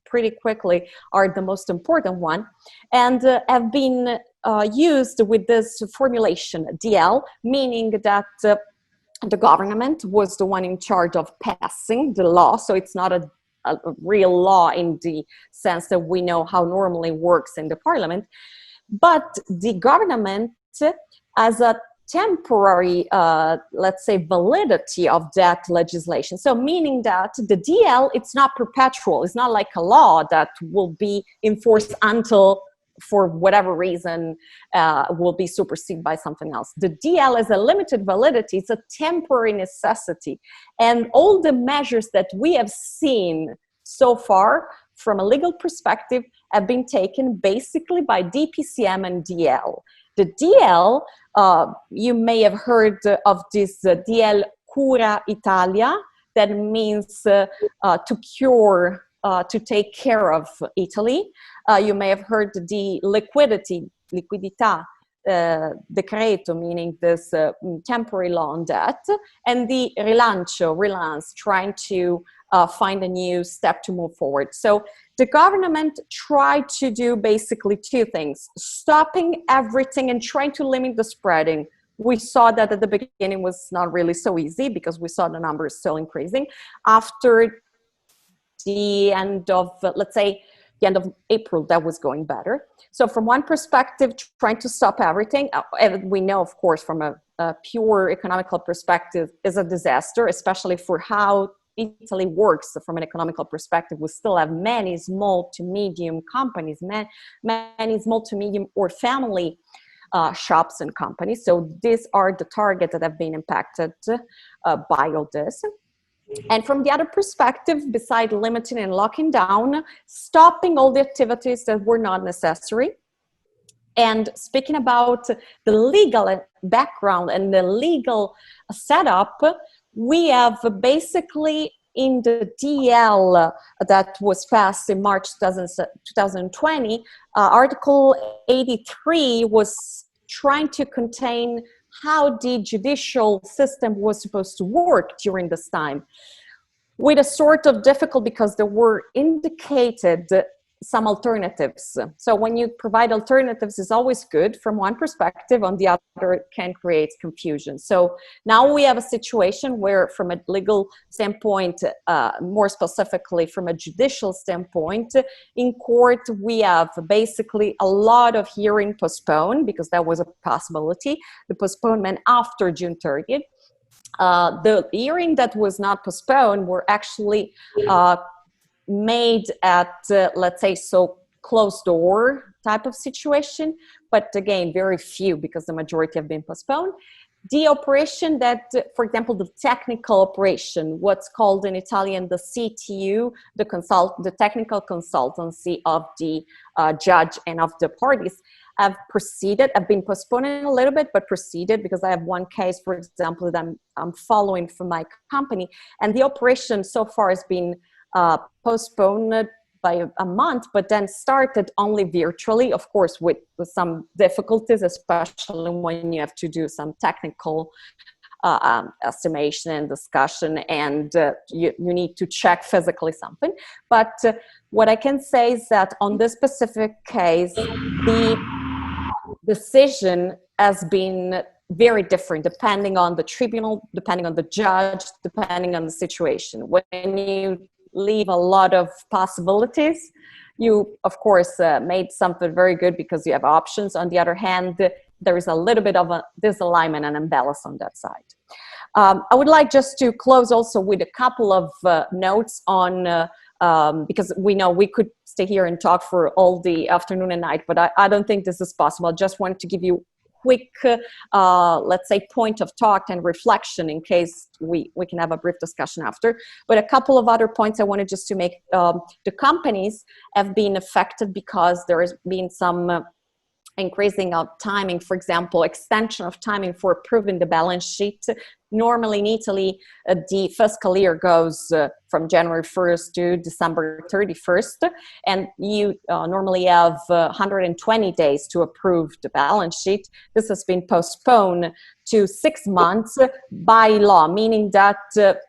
pretty quickly are the most important one, and have been used with this formulation, DL, meaning that the government was the one in charge of passing the law. So it's not a real law in the sense that we know how normally works in the parliament, but the government as a temporary, let's say, validity of that legislation. So meaning that the DL, it's not perpetual. It's not like a law that will be enforced until, for whatever reason, will be superseded by something else. The DL is a limited validity. It's a temporary necessity. And all the measures that we have seen so far from a legal perspective have been taken basically by DPCM and DL. The DL, you may have heard of this DL Cura Italia, that means to cure, to take care of Italy. You may have heard the liquidità decreto, meaning this temporary law on debt, and the relance, trying to find a new step to move forward. So the government tried to do basically 2 things: stopping everything and trying to limit the spreading. We saw that at the beginning was not really so easy, because we saw the numbers still increasing. After the end of, let's say, the end of April, that was going better. So from one perspective, trying to stop everything, and we know, of course, from a pure economical perspective, is a disaster, especially for how Italy works from an economical perspective. We still have many small to medium companies, many small to medium or family shops and companies. So these are the targets that have been impacted by all this. And from the other perspective, beside limiting and locking down, stopping all the activities that were not necessary. And speaking about the legal background and the legal setup, we have basically in the DL that was passed in March 2020, Article 83 was trying to contain how the judicial system was supposed to work during this time, with a sort of difficult because there were indicated some alternatives. So when you provide alternatives, is always good from one perspective, on the other it can create confusion. So now we have a situation where, from a legal standpoint, more specifically from a judicial standpoint, in court we have basically a lot of hearing postponed, because that was a possibility, the postponement after June 30th. The hearing that was not postponed were actually made at, let's say, so closed door type of situation, but again, very few, because the majority have been postponed. The operation that, for example, the technical operation, what's called in Italian the CTU, the technical consultancy of the judge and of the parties, have been postponing a little bit, but proceeded, because I have one case, for example, that I'm following from my company, and the operation so far has been postponed by a month, but then started only virtually, of course, with some difficulties, especially when you have to do some technical estimation and discussion, and you need to check physically something. But what I can say is that on this specific case, the decision has been very different depending on the tribunal, depending on the judge, depending on the situation. When you leave a lot of possibilities, you of course made something very good because you have options. On the other hand, there is a little bit of a disalignment and imbalance on that side. I would like just to close also with a couple of notes on because we know we could stay here and talk for all the afternoon and night, but I don't think this is possible. I just wanted to give you quick, let's say, point of thought and reflection in case we can have a brief discussion after. But a couple of other points I wanted just to make. The companies have been affected because there has been some increasing of timing, for example, extension of timing for approving the balance sheet. Normally in Italy, the fiscal year goes from January 1st to December 31st, and you normally have 120 days to approve the balance sheet. This has been postponed to 6 months by law, meaning that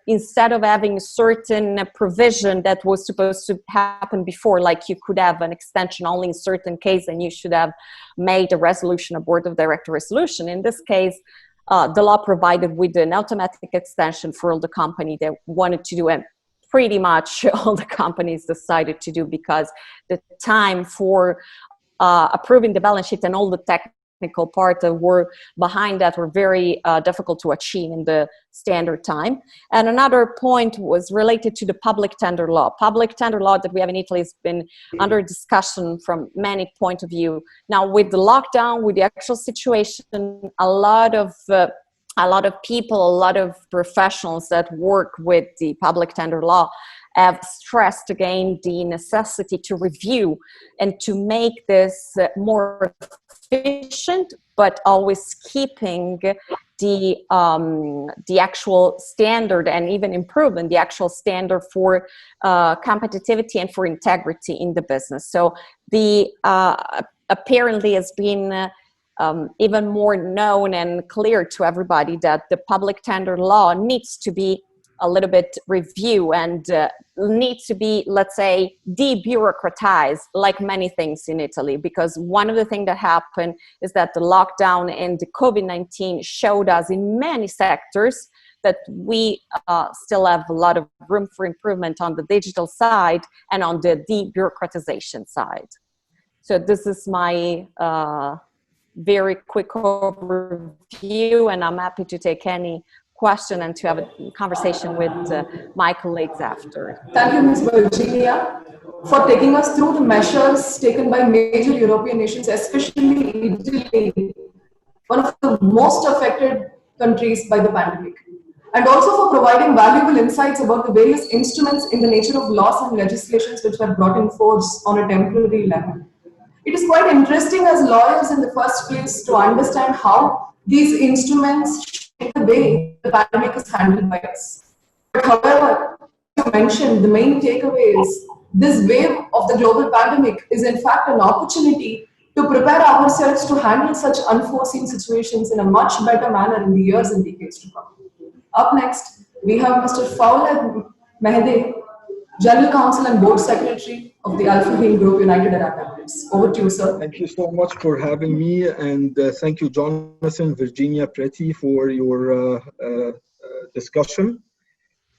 instead of having a certain provision that was supposed to happen before, like you could have an extension only in certain cases and you should have made a resolution, a board of director resolution. In this case, the law provided with an automatic extension for all the company that wanted to do, and pretty much all the companies decided to do, because the time for approving the balance sheet and all the technical part that were behind that were very difficult to achieve in the standard time. And another point was related to the public tender law. Public tender law that we have in Italy has been under discussion from many points of view. Now, with the lockdown, with the actual situation, a lot of people, a lot of professionals that work with the public tender law have stressed again the necessity to review and to make this more efficient, but always keeping the actual standard, and even improving the actual standard for competitivity and for integrity in the business. So the apparently has been even more known and clear to everybody that the public tender law needs to be a little bit reviewed and needs to be, let's say, debureaucratized, like many things in Italy. Because one of the things that happened is that the lockdown and the COVID-19 showed us in many sectors that we still have a lot of room for improvement on the digital side and on the debureaucratization side. So this is my very quick overview, and I'm happy to take any question and to have a conversation with my colleagues after. Thank you, Ms. Virginia, for taking us through the measures taken by major European nations, especially Italy, one of the most affected countries by the pandemic, and also for providing valuable insights about the various instruments in the nature of laws and legislations which were brought in force on a temporary level. It is quite interesting as lawyers in the first place to understand how these instruments shape the way the pandemic is handled by us. But however, you mentioned, the main takeaway is this wave of the global pandemic is in fact an opportunity to prepare ourselves to handle such unforeseen situations in a much better manner in the years and decades to come. Up next, we have Mr. Fawlad Mehdi, General Counsel and Board Secretary of the Alpha Hill Group, United Arab Emirates. Over to you, sir. Thank you so much for having me, and thank you, Jonathan, Virginia, Preeti, for your discussion.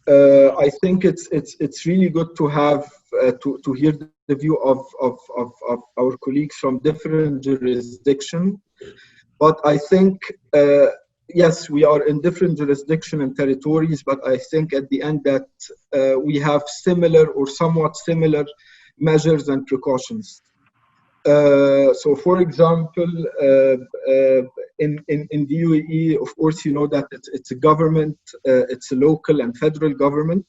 I think it's really good to have to hear the view of our colleagues from different jurisdictions. But I think yes, we are in different jurisdictions and territories, but I think at the end that we have similar or somewhat similar measures and precautions. So, for example, in the UAE, of course, you know that it's a government, it's a local and federal government.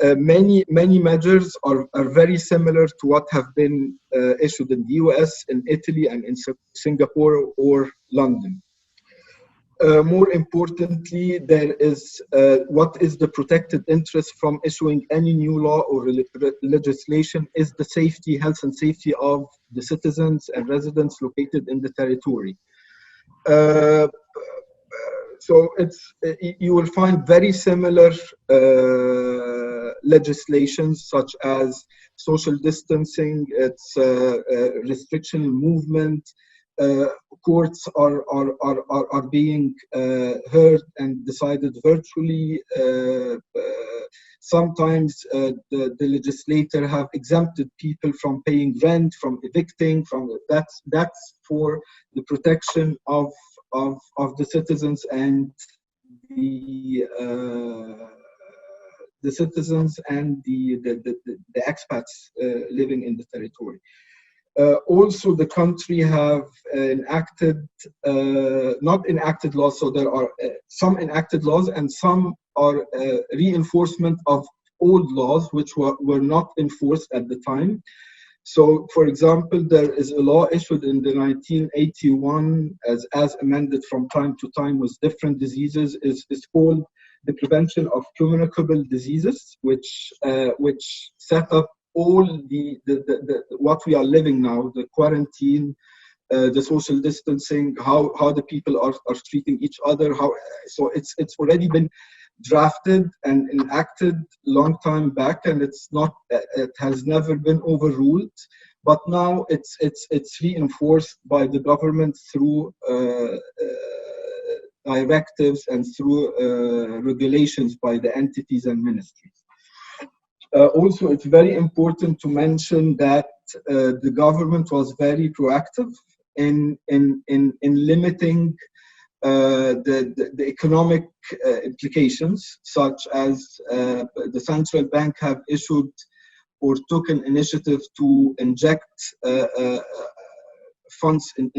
Many measures are very similar to what have been issued in the US, in Italy, and in Singapore or London. More importantly, there is what is the protected interest from issuing any new law or legislation is the safety, health and safety of the citizens and residents located in the territory. So you will find very similar legislations such as social distancing, it's restriction in movement. Courts are being heard and decided virtually. Sometimes the legislator have exempted people from paying rent, from evicting, that's for the protection of the citizens and the citizens and the expats living in the territory. Also, the country have enacted, not enacted laws, so there are some enacted laws and some are reinforcement of old laws which were not enforced at the time. So, for example, there is a law issued in the 1981 as amended from time to time with different diseases is called the Prevention of Communicable Diseases, which set up all the what we are living now, the quarantine, the social distancing, how the people are treating each other, so it's already been drafted and enacted long time back, and it has never been overruled, but now it's reinforced by the government through directives and through regulations by the entities and ministries. Also, it's very important to mention that the government was very proactive in limiting the economic implications, such as the central bank have issued or took an initiative to inject funds in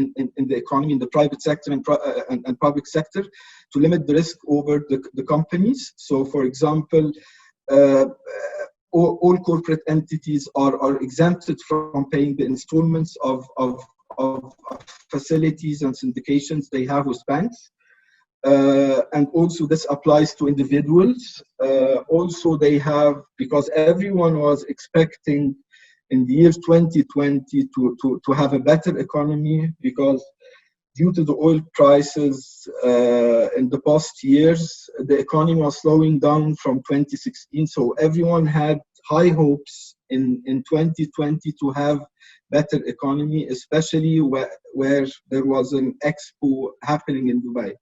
the economy, in the private sector and public sector, to limit the risk over the companies. So, for example, all corporate entities are exempted from paying the installments of facilities and syndications they have with banks. And also this applies to individuals. Also they have, because everyone was expecting in the year 2020 to have a better economy, because due to the oil prices in the past years, the economy was slowing down from 2016. So everyone had high hopes in 2020 to have better economy, especially where there was an expo happening in Dubai.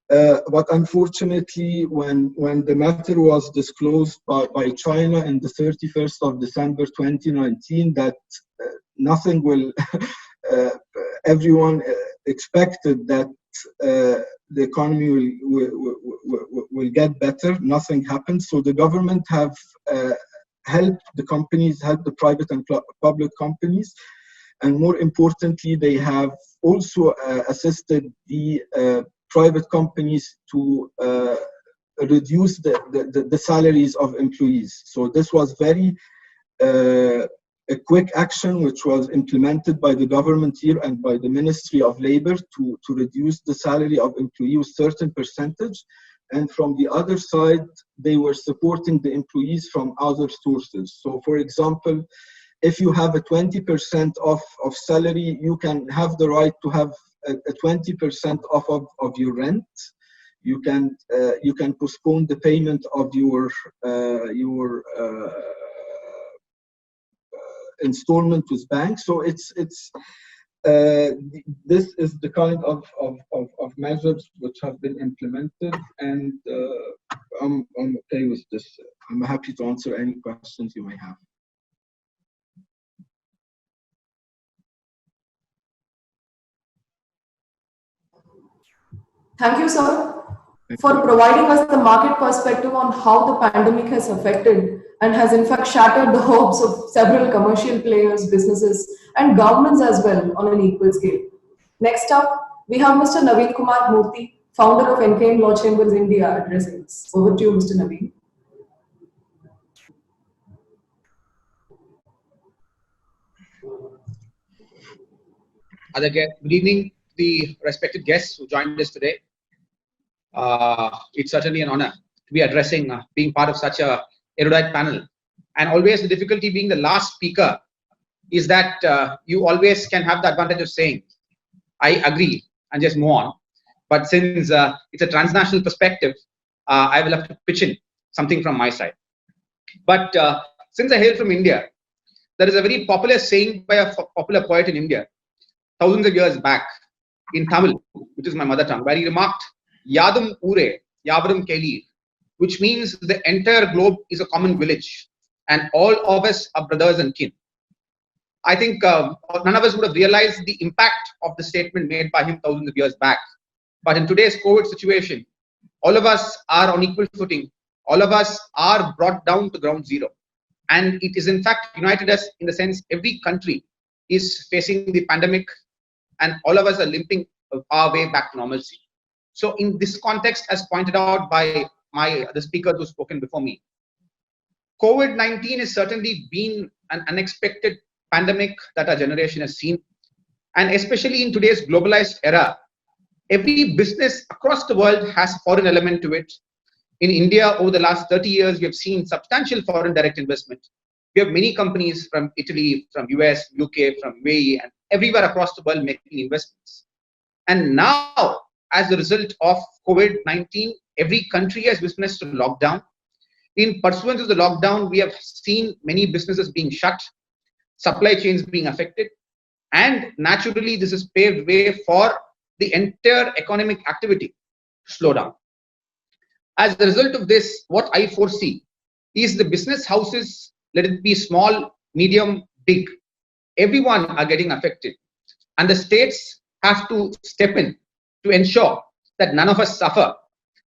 But unfortunately, when the matter was disclosed by China in the 31st of December 2019, that nothing will, everyone expected that the economy will get better. Nothing happened. So the government have helped the companies, helped the private and public companies. And more importantly, they have also assisted the private companies to reduce the salaries of employees. So this was very a quick action which was implemented by the government here and by the Ministry of Labor to reduce the salary of employees a certain percentage. And from the other side, they were supporting the employees from other sources. So for example, if you have a 20% of salary, you can have the right to have a 20% off of your rent. You can postpone the payment of your installment with bank. So this is the kind of measures which have been implemented, and I'm okay with this. I'm happy to answer any questions you may have. Thank you, sir, for providing us the market perspective on how the pandemic has affected and has in fact shattered the hopes of several commercial players, businesses, and governments as well on an equal scale. Next up, we have Mr. Naveen Kumar Murthy, founder of NKM Law Chambers India, addressing us. Over to you, Mr. Naveen. Good evening, the respected guests who joined us today. It's certainly an honor to be addressing, being part of such a erudite panel. And always the difficulty being the last speaker is that you always can have the advantage of saying, I agree, and just move on. But since it's a transnational perspective, I will have to pitch in something from my side. But since I hail from India, there is a very popular saying by a popular poet in India, thousands of years back, in Tamil, which is my mother tongue, where he remarked, Yadum Ure, Yavarum Keli, which means the entire globe is a common village and all of us are brothers and kin. I think none of us would have realized the impact of the statement made by him thousands of years back. But in today's COVID situation, all of us are on equal footing. All of us are brought down to ground zero. And it is in fact united us in the sense every country is facing the pandemic and all of us are limping our way back to normalcy. So in this context, as pointed out by the speakers who spoken before me, COVID-19 has certainly been an unexpected pandemic that our generation has seen. And especially in today's globalized era, every business across the world has a foreign element to it. In India, over the last 30 years, we have seen substantial foreign direct investment. We have many companies from Italy, from US, UK, from UAE, and everywhere across the world making investments. And now, as a result of COVID-19, every country has witnessed a lockdown. In pursuance of the lockdown, we have seen many businesses being shut, supply chains being affected, and naturally, this has paved way for the entire economic activity to slow down. As a result of this, what I foresee is the business houses, let it be small, medium, big, everyone are getting affected. And the states have to step in to ensure that none of us suffer.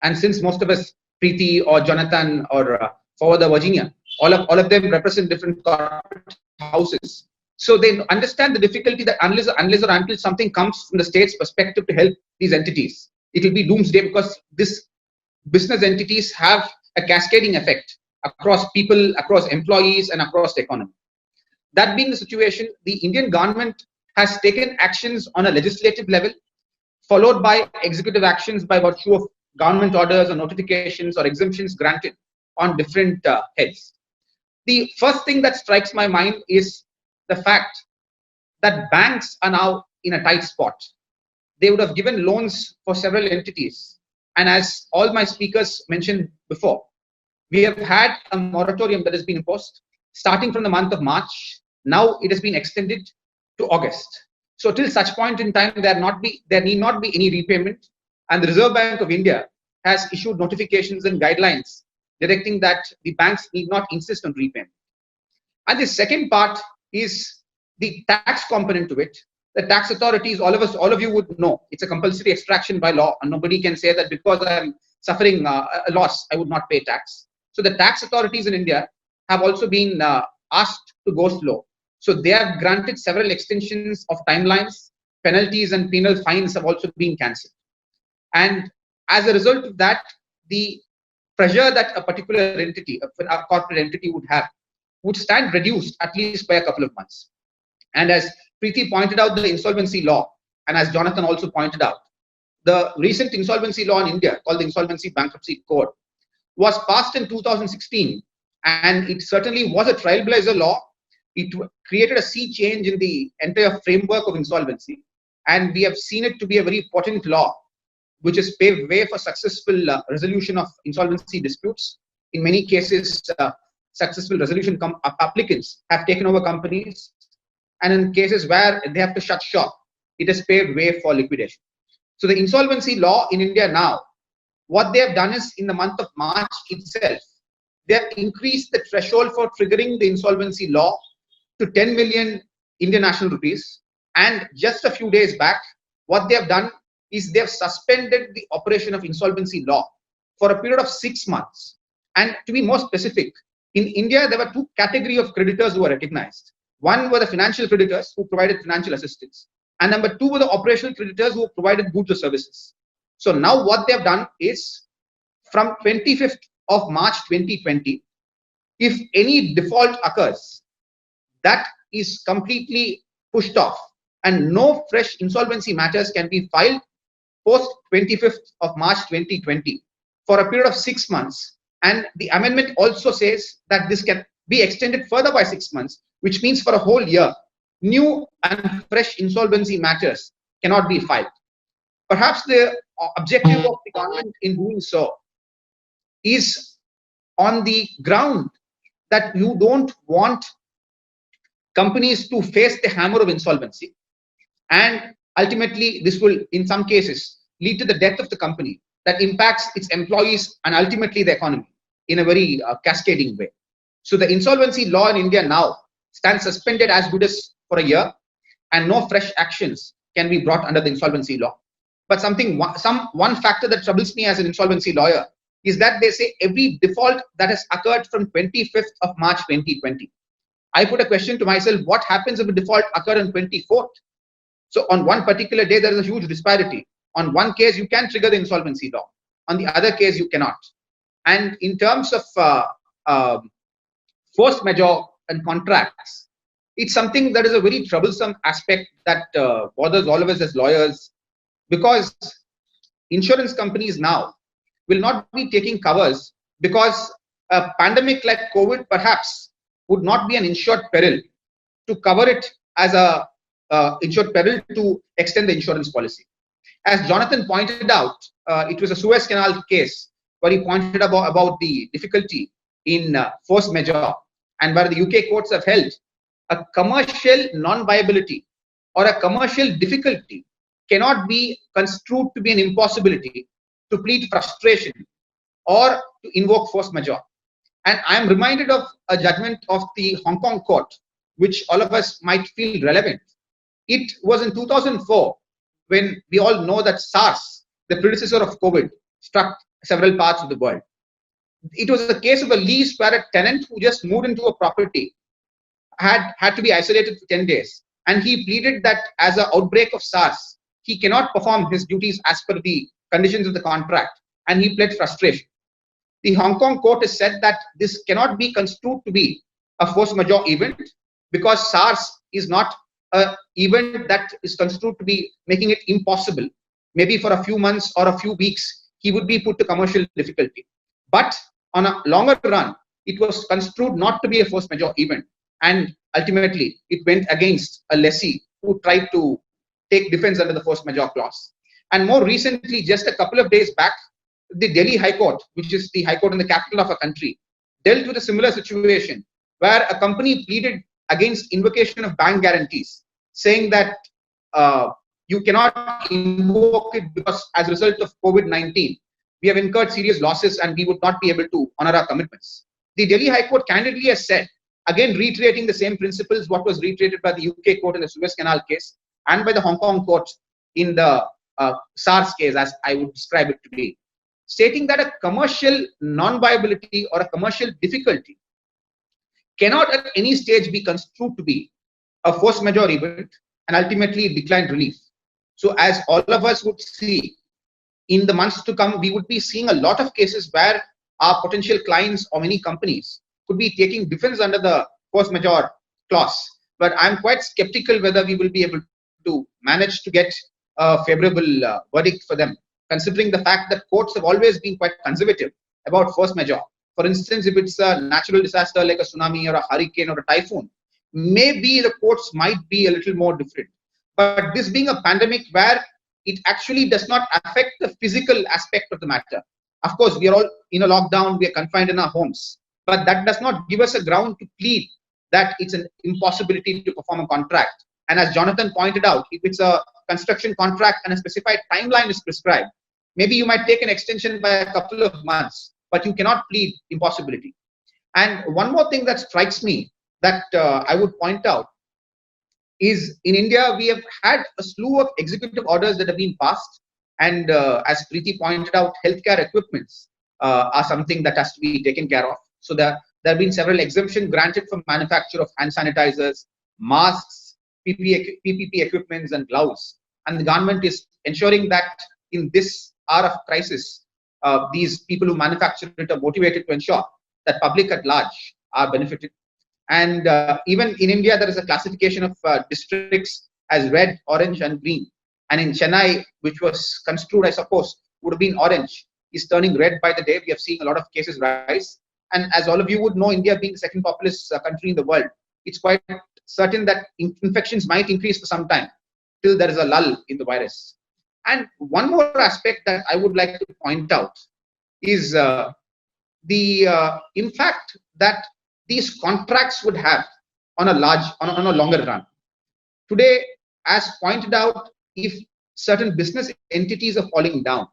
And since most of us, Preeti or Jonathan or Forward Virginia, all of them represent different corporate houses. So they understand the difficulty that unless or until something comes from the state's perspective to help these entities, it will be doomsday, because this business entities have a cascading effect across people, across employees, and across the economy. That being the situation, the Indian government has taken actions on a legislative level, followed by executive actions by virtue of government orders or notifications or exemptions granted on different heads. The first thing that strikes my mind is the fact that banks are now in a tight spot. They would have given loans for several entities. And as all my speakers mentioned before, we have had a moratorium that has been imposed starting from the month of March. Now it has been extended to August. So till such point in time, there need not be any repayment. And the Reserve Bank of India has issued notifications and guidelines directing that the banks need not insist on repayment. And the second part is the tax component to it. The tax authorities, all of you would know, it's a compulsory extraction by law, and nobody can say that because I'm suffering a loss, I would not pay tax. So the tax authorities in India have also been asked to go slow. So they have granted several extensions of timelines. Penalties and penal fines have also been cancelled. And as a result of that, the pressure that a particular entity, a corporate entity would stand reduced at least by a couple of months. And as Preeti pointed out, the insolvency law, and as Jonathan also pointed out, the recent insolvency law in India, called the Insolvency Bankruptcy Code, was passed in 2016, and it certainly was a trailblazer law it created a sea change in the entire framework of insolvency. And we have seen it to be a very important law, which has paved way for successful resolution of insolvency disputes. In many cases, successful resolution applicants have taken over companies. And in cases where they have to shut shop, it has paved way for liquidation. So the insolvency law in India now, what they have done is in the month of March itself, they have increased the threshold for triggering the insolvency law to 10 million Indian national rupees. And just a few days back, what they have done is they have suspended the operation of insolvency law for a period of 6 months. And to be more specific, in India, there were two categories of creditors who were recognized. One were the financial creditors who provided financial assistance. And number two were the operational creditors who provided goods or services. So now what they have done is from 25th of March 2020, if any default occurs, that is completely pushed off and no fresh insolvency matters can be filed post 25th of March 2020 for a period of 6 months. And the amendment also says that this can be extended further by 6 months, which means for a whole year, new and fresh insolvency matters cannot be filed. Perhaps the objective of the government in doing so is on the ground that you don't want companies to face the hammer of insolvency. And ultimately, this will, in some cases, lead to the death of the company that impacts its employees and ultimately the economy in a very cascading way. So the insolvency law in India now stands suspended as good as for a year, and no fresh actions can be brought under the insolvency law. But one factor that troubles me as an insolvency lawyer is that they say every default that has occurred from 25th of March 2020. I put a question to myself, what happens if a default occurred on 24th? So on one particular day, there is a huge disparity. On one case, you can trigger the insolvency law. On the other case, you cannot. And in terms of force majeure and contracts, it's something that is a very troublesome aspect that bothers all of us as lawyers, because insurance companies now will not be taking covers because a pandemic like COVID perhaps would not be an insured peril to cover it as a insured peril to extend the insurance policy. As Jonathan pointed out, it was a Suez Canal case where he pointed about the difficulty in force majeure, and where the UK courts have held a commercial non-viability or a commercial difficulty cannot be construed to be an impossibility to plead frustration or to invoke force majeure. And I am reminded of a judgment of the Hong Kong court, which all of us might feel relevant. It was in 2004 when we all know that SARS, the predecessor of COVID, struck several parts of the world. It was a case of a lease where a tenant who just moved into a property had to be isolated for 10 days. And he pleaded that as an outbreak of SARS, he cannot perform his duties as per the conditions of the contract, and he pled frustration. The Hong Kong court has said that this cannot be construed to be a force majeure event because SARS is not an event that is construed to be making it impossible. Maybe for a few months or a few weeks, he would be put to commercial difficulty. But on a longer run, it was construed not to be a force majeure event. And ultimately, it went against a lessee who tried to take defense under the force majeure clause. And more recently, just a couple of days back, the Delhi High Court, which is the High Court in the capital of a country, dealt with a similar situation where a company pleaded against invocation of bank guarantees, saying that you cannot invoke it because as a result of COVID-19, we have incurred serious losses and we would not be able to honor our commitments. The Delhi High Court candidly has said, again reiterating the same principles what was reiterated by the UK court in the Suez Canal case and by the Hong Kong court in the SARS case, as I would describe it to be, stating that a commercial non-viability or a commercial difficulty cannot at any stage be construed to be a force majeure event and ultimately decline relief. So as all of us would see, in the months to come, we would be seeing a lot of cases where our potential clients or many companies could be taking defense under the force majeure clause. But I'm quite skeptical whether we will be able to manage to get a favorable verdict for them, considering the fact that courts have always been quite conservative about force majeure. For instance, if it's a natural disaster like a tsunami or a hurricane or a typhoon, maybe the courts might be a little more different. But this being a pandemic where it actually does not affect the physical aspect of the matter. Of course, we are all in a lockdown, we are confined in our homes, but that does not give us a ground to plead that it's an impossibility to perform a contract. And as Jonathan pointed out, if it's a construction contract and a specified timeline is prescribed, maybe you might take an extension by a couple of months, but you cannot plead impossibility. And one more thing that strikes me that I would point out is in India, we have had a slew of executive orders that have been passed. And as Preeti pointed out, healthcare equipments are something that has to be taken care of. So there have been several exemptions granted for manufacture of hand sanitizers, masks, PPP equipments, and gloves. And the government is ensuring that in this hour of crisis, these people who manufacture it are motivated to ensure that public at large are benefited. And even in India, there is a classification of districts as red, orange, and green. And in Chennai, which was construed, I suppose, would have been orange, is turning red by the day. We have seen a lot of cases rise. And as all of you would know, India being the second populous country in the world, it's quite certain that infections might increase for some time till there is a lull in the virus. And one more aspect that I would like to point out is the impact that these contracts would have on a longer run. Today, as pointed out, if certain business entities are falling down,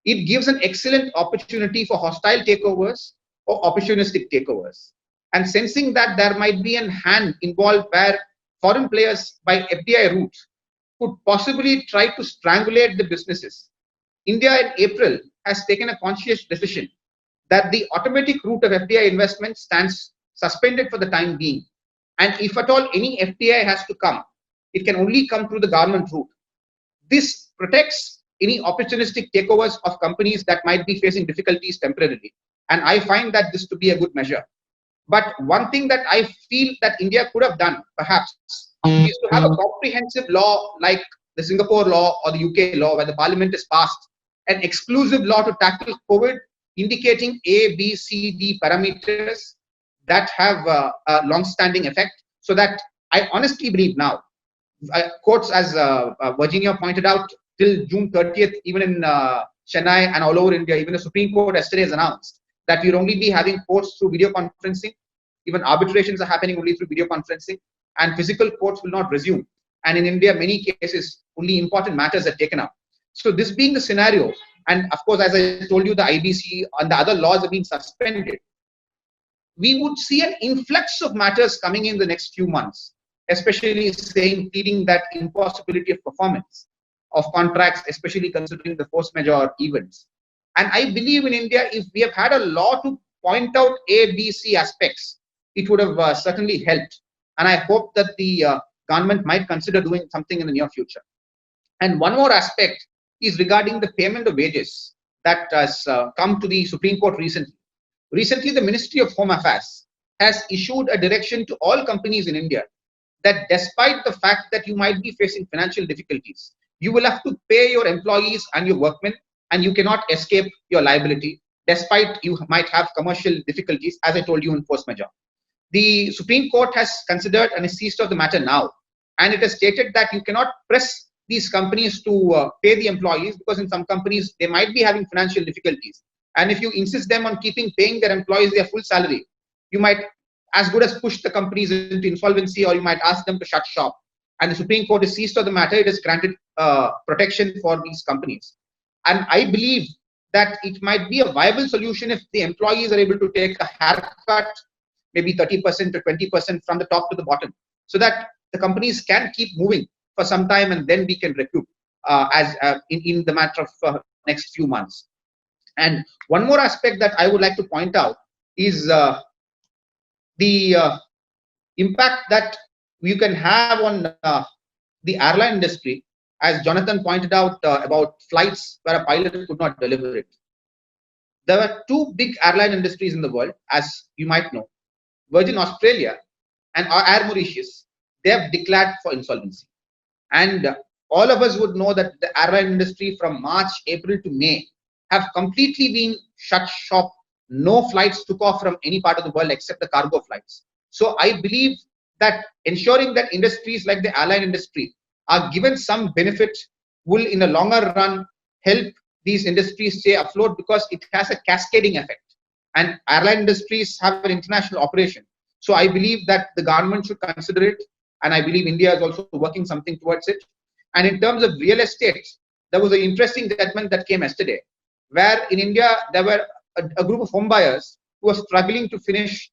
it gives an excellent opportunity for hostile takeovers or opportunistic takeovers. And sensing that there might be a hand involved where foreign players by FDI route could possibly try to strangulate the businesses, India in April has taken a conscious decision that the automatic route of FDI investment stands suspended for the time being. And if at all any FDI has to come, it can only come through the government route. This protects any opportunistic takeovers of companies that might be facing difficulties temporarily. And I find that this to be a good measure. But one thing that I feel that India could have done, perhaps, is to have a comprehensive law like the Singapore law or the UK law, where the parliament has passed an exclusive law to tackle COVID, indicating A, B, C, D parameters that have a long-standing effect, so that I honestly believe now, courts, as Virginia pointed out, till June 30th, even in Chennai and all over India, even the Supreme Court yesterday has announced that we'll only be having courts through video conferencing. Even arbitrations are happening only through video conferencing, and physical courts will not resume. And in India, many cases, only important matters are taken up. So this being the scenario, and of course, as I told you, the IBC and the other laws have been suspended, we would see an influx of matters coming in the next few months, especially pleading that impossibility of performance of contracts, especially considering the force majeure events. And I believe in India, if we have had a law to point out A, B, C aspects, it would have certainly helped. And I hope that the government might consider doing something in the near future. And one more aspect is regarding the payment of wages that has come to the Supreme Court recently. Recently, the Ministry of Home Affairs has issued a direction to all companies in India that despite the fact that you might be facing financial difficulties, you will have to pay your employees and your workmen, and you cannot escape your liability, despite you might have commercial difficulties, as I told you in force majeure. The Supreme Court has considered and is seized of the matter now, and it has stated that you cannot press these companies to pay the employees, because in some companies, they might be having financial difficulties. And if you insist them on paying their employees their full salary, you might as good as push the companies into insolvency, or you might ask them to shut shop. And the Supreme Court is seized of the matter. It has granted protection for these companies. And I believe that it might be a viable solution if the employees are able to take a haircut, maybe 30% to 20% from the top to the bottom, so that the companies can keep moving for some time, and then we can recoup in the matter of next few months. And one more aspect that I would like to point out is the impact that you can have on the airline industry, as Jonathan pointed out about flights where a pilot could not deliver it. There are two big airline industries in the world, as you might know, Virgin Australia and Air Mauritius. They have declared for insolvency. And all of us would know that the airline industry from March, April to May have completely been shut shop. No flights took off from any part of the world except the cargo flights. So I believe that ensuring that industries like the airline industry are given some benefit will in the longer run help these industries stay afloat, because it has a cascading effect. And airline industries have an international operation. So I believe that the government should consider it. And I believe India is also working something towards it. And in terms of real estate, there was an interesting judgment that came yesterday, where in India, there were a group of home buyers who were struggling to finish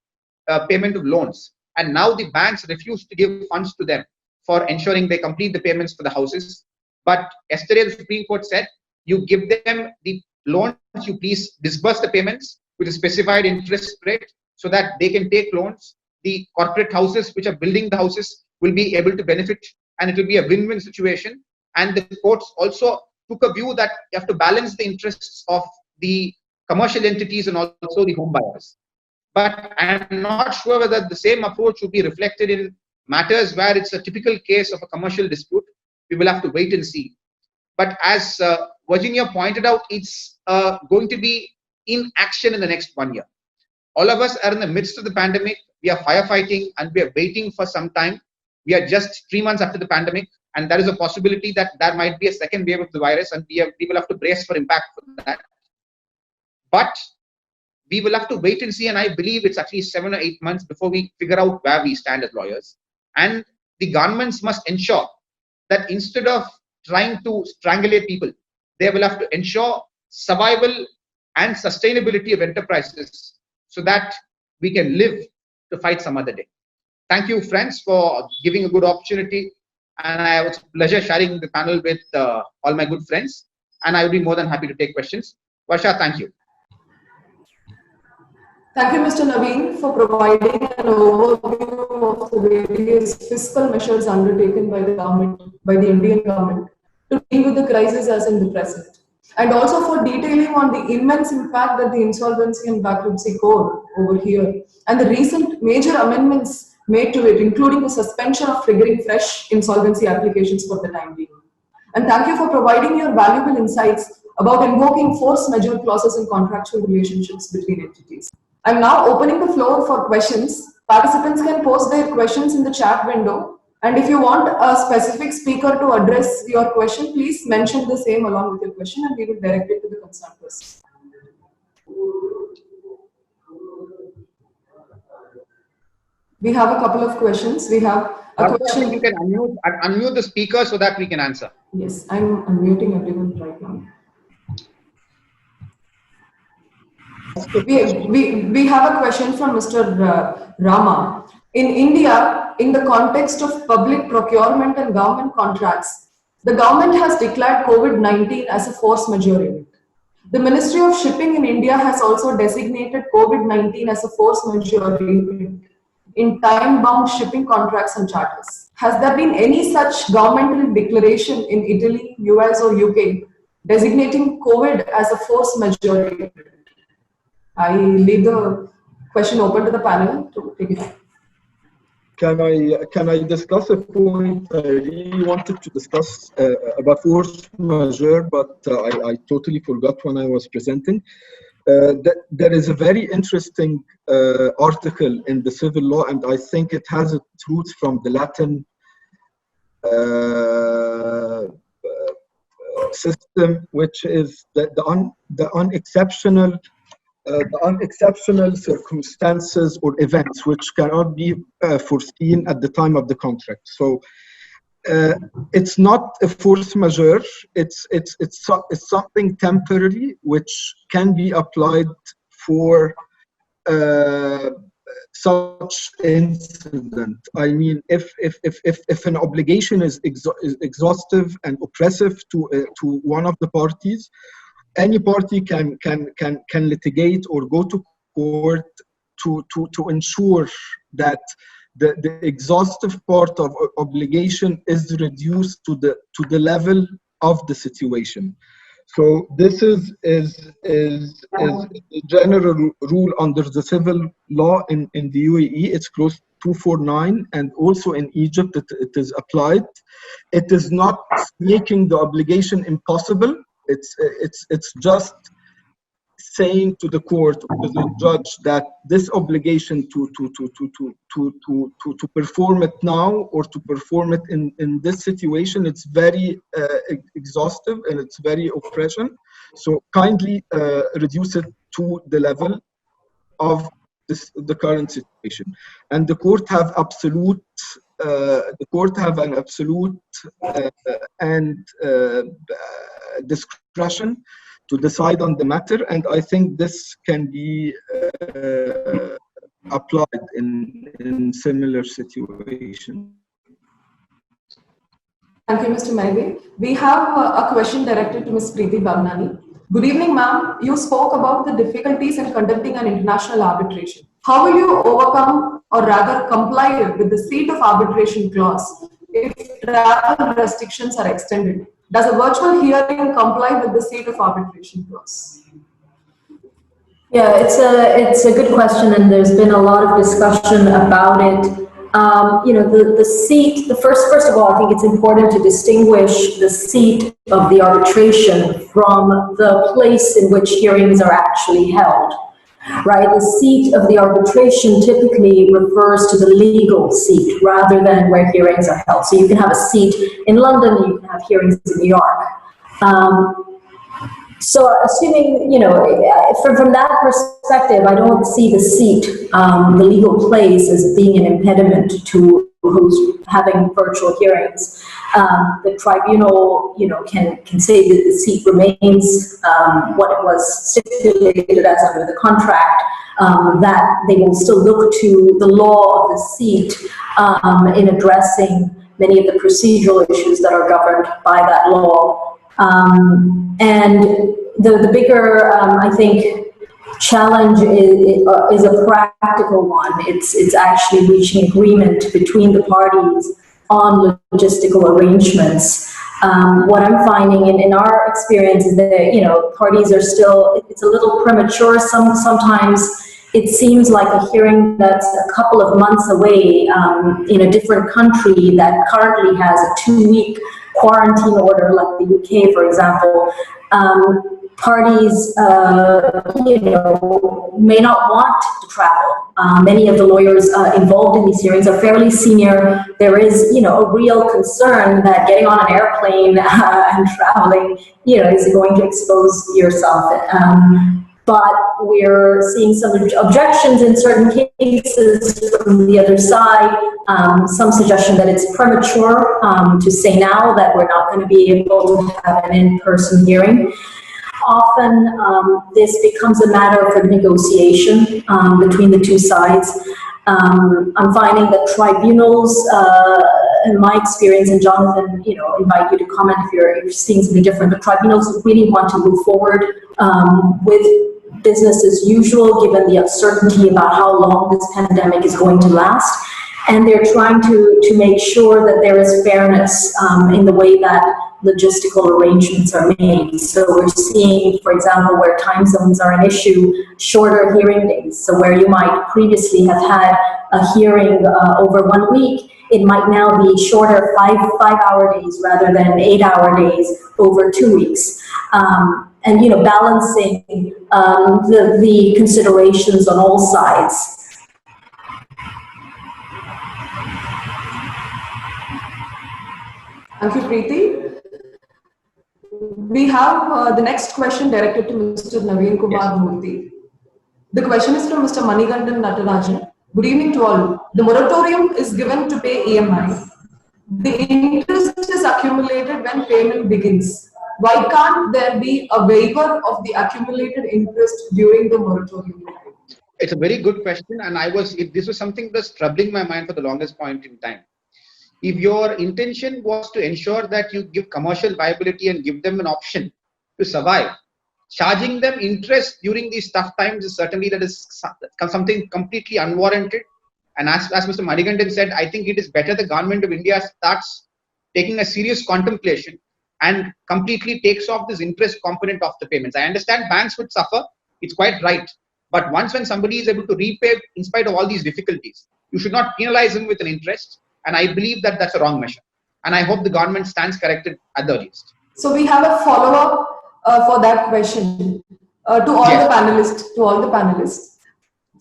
payment of loans. And now the banks refuse to give funds to them for ensuring they complete the payments for the houses. But yesterday, the Supreme Court said, you give them the loans, you please disburse the payments with a specified interest rate so that they can take loans. The corporate houses which are building the houses will be able to benefit, and it will be a win-win situation. And the courts also took a view that you have to balance the interests of the commercial entities and also the home buyers. But I'm not sure whether the same approach would be reflected in matters where it's a typical case of a commercial dispute. We will have to wait and see. But as Virginia pointed out, it's going to be in action in the next 1 year. All of us are in the midst of the pandemic. We are firefighting and we are waiting for some time. We are just 3 months after the pandemic, and there is a possibility that there might be a second wave of the virus, and we will have to brace for impact for that. But we will have to wait and see, and I believe it's at least 7 or 8 months before we figure out where we stand as lawyers. And the governments must ensure that instead of trying to strangulate people, they will have to ensure survival and sustainability of enterprises so that we can live to fight some other day. Thank you, friends, for giving a good opportunity. And I have a pleasure sharing the panel with all my good friends. And I will be more than happy to take questions. Varsha, thank you. Thank you, Mr. Naveen, for providing an overview of the various fiscal measures undertaken by the government, by the Indian government, to deal with the crisis as in the present, and also for detailing on the immense impact that the Insolvency and Bankruptcy Code over here and the recent major amendments made to it, including the suspension of triggering fresh insolvency applications for the time being. And thank you for providing your valuable insights about invoking force majeure clauses in contractual relationships between entities. I'm now opening the floor for questions. Participants can post their questions in the chat window. And if you want a specific speaker to address your question, please mention the same along with your question and we will direct it to the concerned person. We have a couple of questions. We have a question. You can unmute the speaker so that we can answer. Yes, I'm unmuting everyone right now. We have a question from Mr. Rama. In India, in the context of public procurement and government contracts, the government has declared COVID-19 as a force majeure event. The Ministry of Shipping in India has also designated COVID-19 as a force majeure event in time-bound shipping contracts and charters. Has there been any such governmental declaration in Italy, US or UK designating COVID as a force majeure event? I leave the question open to the panel to take it up. Can I discuss a point I really wanted to discuss about force majeure, but I totally forgot when I was presenting. There is a very interesting article in the civil law, and I think it has its roots from the Latin system, which is the unexceptional circumstances or events which cannot be foreseen at the time of the contract. So it's not a force majeure. It's something temporary which can be applied for such incident. I mean, if an obligation is exhaustive and oppressive to one of the parties, any party can litigate or go to court to ensure that the exhaustive part of obligation is reduced to the level of the situation. So this is a general rule under the civil law in the UAE. It's clause 249, and also in Egypt it is applied. It is not making the obligation impossible. It's just saying to the court, to the judge, that this obligation to perform it now or to perform it in this situation, it's very exhaustive and it's very oppression. So kindly reduce it to the level of the current situation. And the court have absolute, an absolute and discretion to decide on the matter, and I think this can be applied in similar situations. Thank you, Mr. Maide. We have a question directed to Ms. Preeti Bhagnani. Good evening, ma'am. You spoke about the difficulties in conducting an international arbitration. How will you overcome, or rather comply with, the seat of arbitration clause if travel restrictions are extended? Does a virtual hearing comply with the seat of arbitration clause? Yeah, it's a good question, and there's been a lot of discussion about it. You know, the seat, first of all, I think it's important to distinguish the seat of the arbitration from the place in which hearings are actually held, right? The seat of the arbitration typically refers to the legal seat rather than where hearings are held. So you can have a seat in London, you can have hearings in New York. So assuming, you know, from that perspective, I don't see the seat, the legal place, as being an impediment to who's having virtual hearings. The tribunal, you know, can say that the seat remains what it was stipulated as under the contract, that they will still look to the law of the seat in addressing many of the procedural issues that are governed by that law. And the bigger, I think, challenge is a practical one. It's actually reaching agreement between the parties on logistical arrangements. What I'm finding in our experience is that, you know, parties are still, it's a little premature. Sometimes it seems like a hearing that's a couple of months away in a different country that currently has a 2-week quarantine order, like the UK, for example. Parties, you know, may not want to travel. Many of the lawyers involved in these hearings are fairly senior. There is, you know, a real concern that getting on an airplane and traveling, you know, is going to expose yourself. But we're seeing some objections in certain cases from the other side, some suggestion that it's premature to say now that we're not going to be able to have an in-person hearing. Often this becomes a matter of negotiation between the two sides. I'm finding that tribunals, in my experience, and Jonathan, you know, invite you to comment if you're seeing something different, but tribunals really want to move forward with business as usual, given the uncertainty about how long this pandemic is going to last. And they're trying to make sure that there is fairness in the way that logistical arrangements are made. So we're seeing, for example, where time zones are an issue, shorter hearing days. So where you might previously have had a hearing over 1 week, it might now be shorter five-hour days rather than 8-hour days over 2 weeks. And, you know, balancing the considerations on all sides. Thank you, Preeti. We have the next question directed to Mr. Naveen Kumar Murthy. The question is from Mr. Manigandan Natarajan. Good evening to all. The moratorium is given to pay EMI. The interest is accumulated when payment begins. Why can't there be a waiver of the accumulated interest during the moratorium? It's a very good question, and this was something that's troubling my mind for the longest point in time. If your intention was to ensure that you give commercial viability and give them an option to survive, charging them interest during these tough times is certainly something completely unwarranted. And as Mr. Manigandan said, I think it is better the government of India starts taking a serious contemplation and completely takes off this interest component of the payments. I understand banks would suffer, it's quite right. But when somebody is able to repay in spite of all these difficulties, you should not penalize him with an interest. And I believe that that's a wrong measure. And I hope the government stands corrected at the earliest. So we have a follow-up for that question. To all the panelists,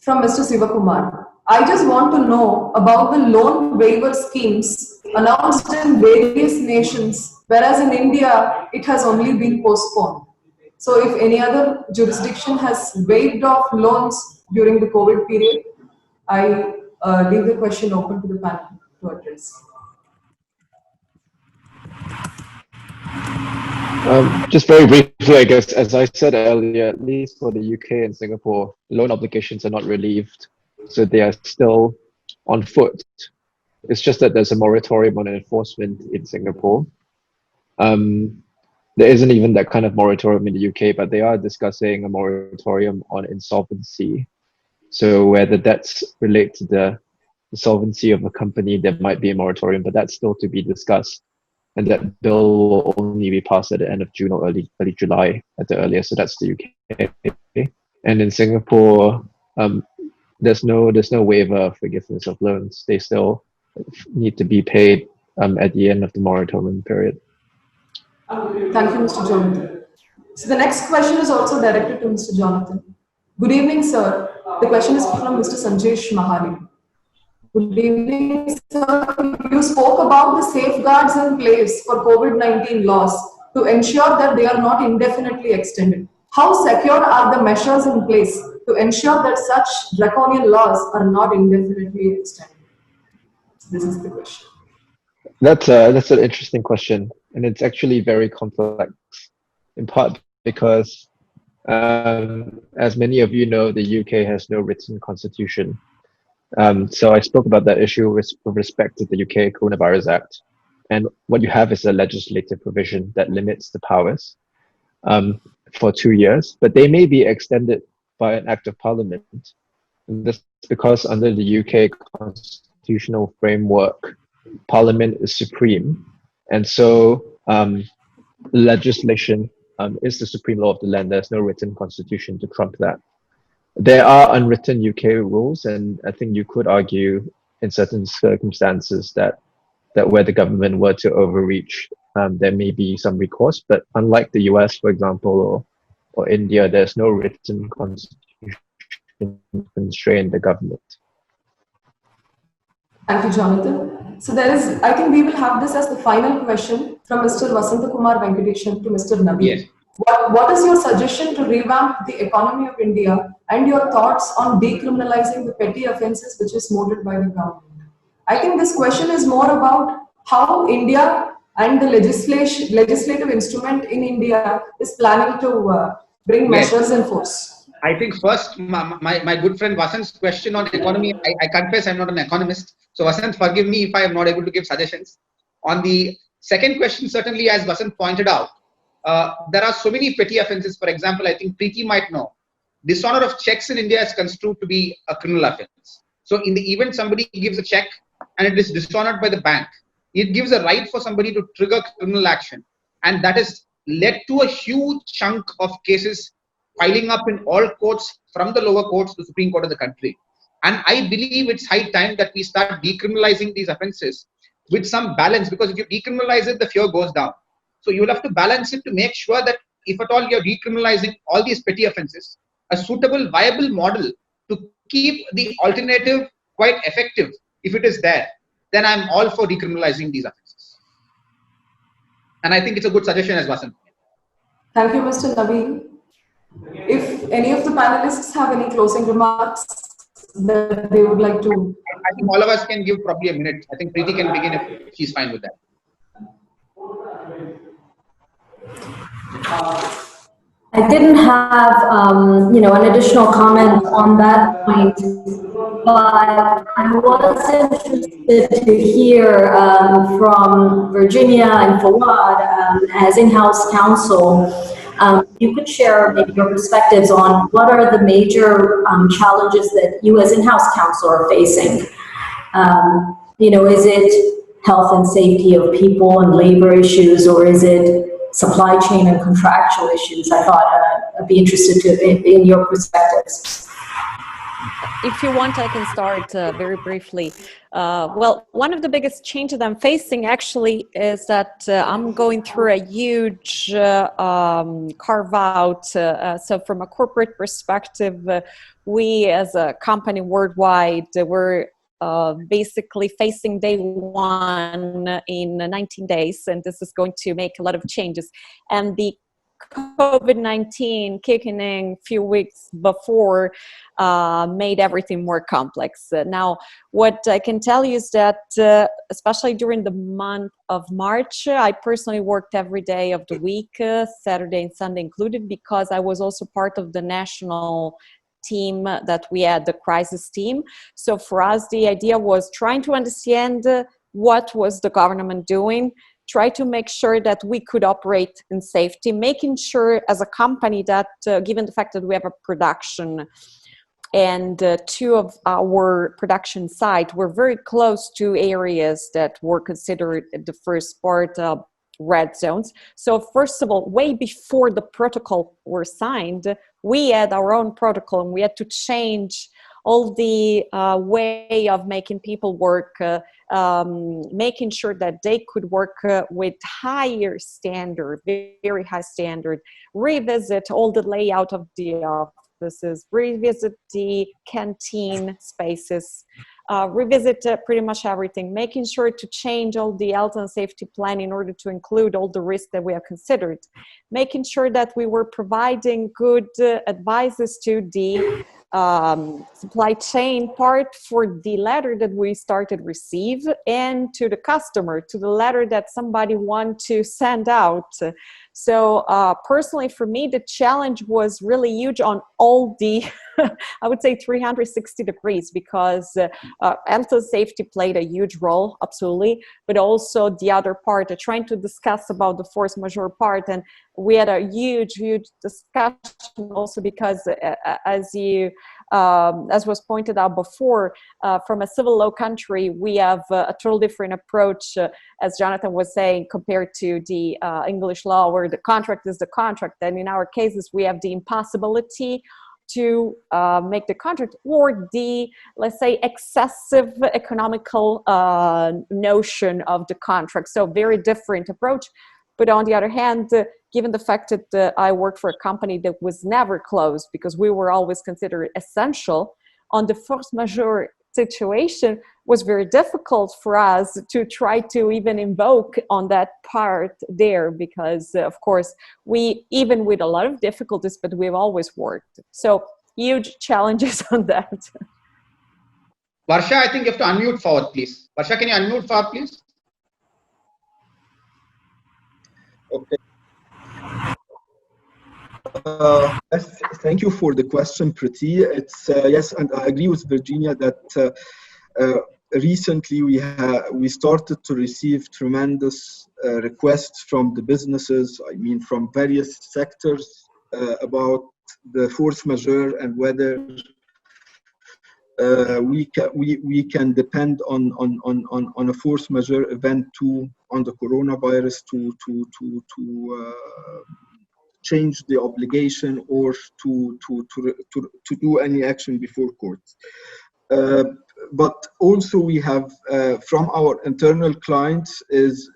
from Mr. Sivakumar. I just want to know about the loan waiver schemes announced in various nations, whereas in India, it has only been postponed. So if any other jurisdiction has waived off loans during the COVID period, I leave the question open to the panel to address. Just very briefly, I guess, as I said earlier, at least for the UK and Singapore, loan obligations are not relieved, so they are still on foot. It's just that there's a moratorium on enforcement in Singapore. There isn't even that kind of moratorium in the UK, but they are discussing a moratorium on insolvency. So where the debts relate to the solvency of a company, there might be a moratorium, but that's still to be discussed. And that bill will only be passed at the end of June or early July at the earliest. So that's the UK. And in Singapore, there's no waiver of forgiveness of loans. They still need to be paid at the end of the moratorium period. Thank you, Mr. Jonathan. So the next question is also directed to Mr. Jonathan. Good evening, sir. The question is from Mr. Sanjesh Mahali. Good evening, sir. You spoke about the safeguards in place for COVID-19 laws to ensure that they are not indefinitely extended. How secure are the measures in place to ensure that such draconian laws are not indefinitely extended? This is the question. That's an interesting question, and it's actually very complex, in part because, as many of you know, the UK has no written constitution. So I spoke about that issue with respect to the UK Coronavirus Act, and what you have is a legislative provision that limits the powers for 2 years, but they may be extended by an act of parliament. And this is because under the UK constitutional framework, Parliament is supreme, and so legislation is the supreme law of the land. There's no written constitution to trump that. There are unwritten UK rules, and I think you could argue in certain circumstances that where the government were to overreach, there may be some recourse. But unlike the US, for example, or India, there's no written constitution to constrain the government. Thank you, Jonathan. So there is, I think we will have this as the final question from Mr. Vasantakumar Venkateshan to Mr. Naveen. Yes. What is your suggestion to revamp the economy of India, and your thoughts on decriminalizing the petty offences which is mooted by the government? I think this question is more about how India and the legislative instrument in India is planning to bring measures in force. I think first, my good friend Vasant's question on economy, I confess I'm not an economist. So Vasant, forgive me if I am not able to give suggestions. On the second question, certainly as Vasant pointed out, there are so many petty offences. For example, I think Preeti might know, dishonor of checks in India is construed to be a criminal offence. So in the event somebody gives a check and it is dishonored by the bank, it gives a right for somebody to trigger criminal action. And that has led to a huge chunk of cases piling up in all courts, from the lower courts to the Supreme Court of the country. And I believe it's high time that we start decriminalizing these offences with some balance, because if you decriminalize it, the fear goes down. So you will have to balance it to make sure that if at all you're decriminalizing all these petty offences, a suitable, viable model to keep the alternative quite effective, if it is there, then I'm all for decriminalizing these offences. And I think it's a good suggestion as Vasant. Thank you, Mr. Naveen. If any of the panelists have any closing remarks that they would like to. I think all of us can give probably a minute. I think Preeti can begin if she's fine with that. I didn't have, an additional comment on that point, but I was interested to hear from Virginia and Fawad as in-house counsel. You could share maybe your perspectives on what are the major challenges that you as in-house counsel are facing. Is it health and safety of people and labor issues, or is it supply chain and contractual issues? I thought I'd be interested in your perspectives. If you want, I can start very briefly. Well, one of the biggest changes I'm facing actually is that I'm going through a huge carve out. So from a corporate perspective, we as a company worldwide, we're basically facing day one in 19 days, and this is going to make a lot of changes. And the COVID-19 kicking in a few weeks before made everything more complex. Now, what I can tell you is that, especially during the month of March, I personally worked every day of the week, Saturday and Sunday included, because I was also part of the national team that we had, the crisis team. So for us, the idea was trying to understand what was the government doing, try to make sure that we could operate in safety, making sure as a company that given the fact that we have a production and two of our production sites were very close to areas that were considered the first part red zones. So first of all, way before the protocol were signed, we had our own protocol and we had to change all the way of making people work, making sure that they could work with higher standard, very high standard, revisit all the layout of the offices, revisit the canteen spaces, revisit pretty much everything, making sure to change all the health and safety plan in order to include all the risks that we have considered, making sure that we were providing good advices to the supply chain part for the letter that we started receive, and to the customer, to the letter that somebody want to send out. So personally for me, the challenge was really huge on all the, I would say 360 degrees, because health and safety played a huge role, absolutely, but also the other part, trying to discuss about the force majeure part. And we had a huge discussion also because as was pointed out before, from a civil law country, we have a total different approach, as Jonathan was saying, compared to the English law, where the contract is the contract. And in our cases, we have the impossibility to make the contract, or the, let's say, excessive economical notion of the contract. So very different approach. But on the other hand, given the fact that I worked for a company that was never closed because we were always considered essential, on the force majeure situation was very difficult for us to try to even invoke on that part there, because of course we, even with a lot of difficulties, but we've always worked. So huge challenges on that. Varsha, I think you have to unmute forward, please. Varsha, can you unmute forward, please? Okay. Yes, thank you for the question, Preeti. It's yes, and I agree with Virginia that recently we started to receive tremendous requests from the businesses, I mean from various sectors, about the force majeure and whether we can depend on a force majeure event on the coronavirus to change the obligation or to do any action before courts. But also we have from our internal clients is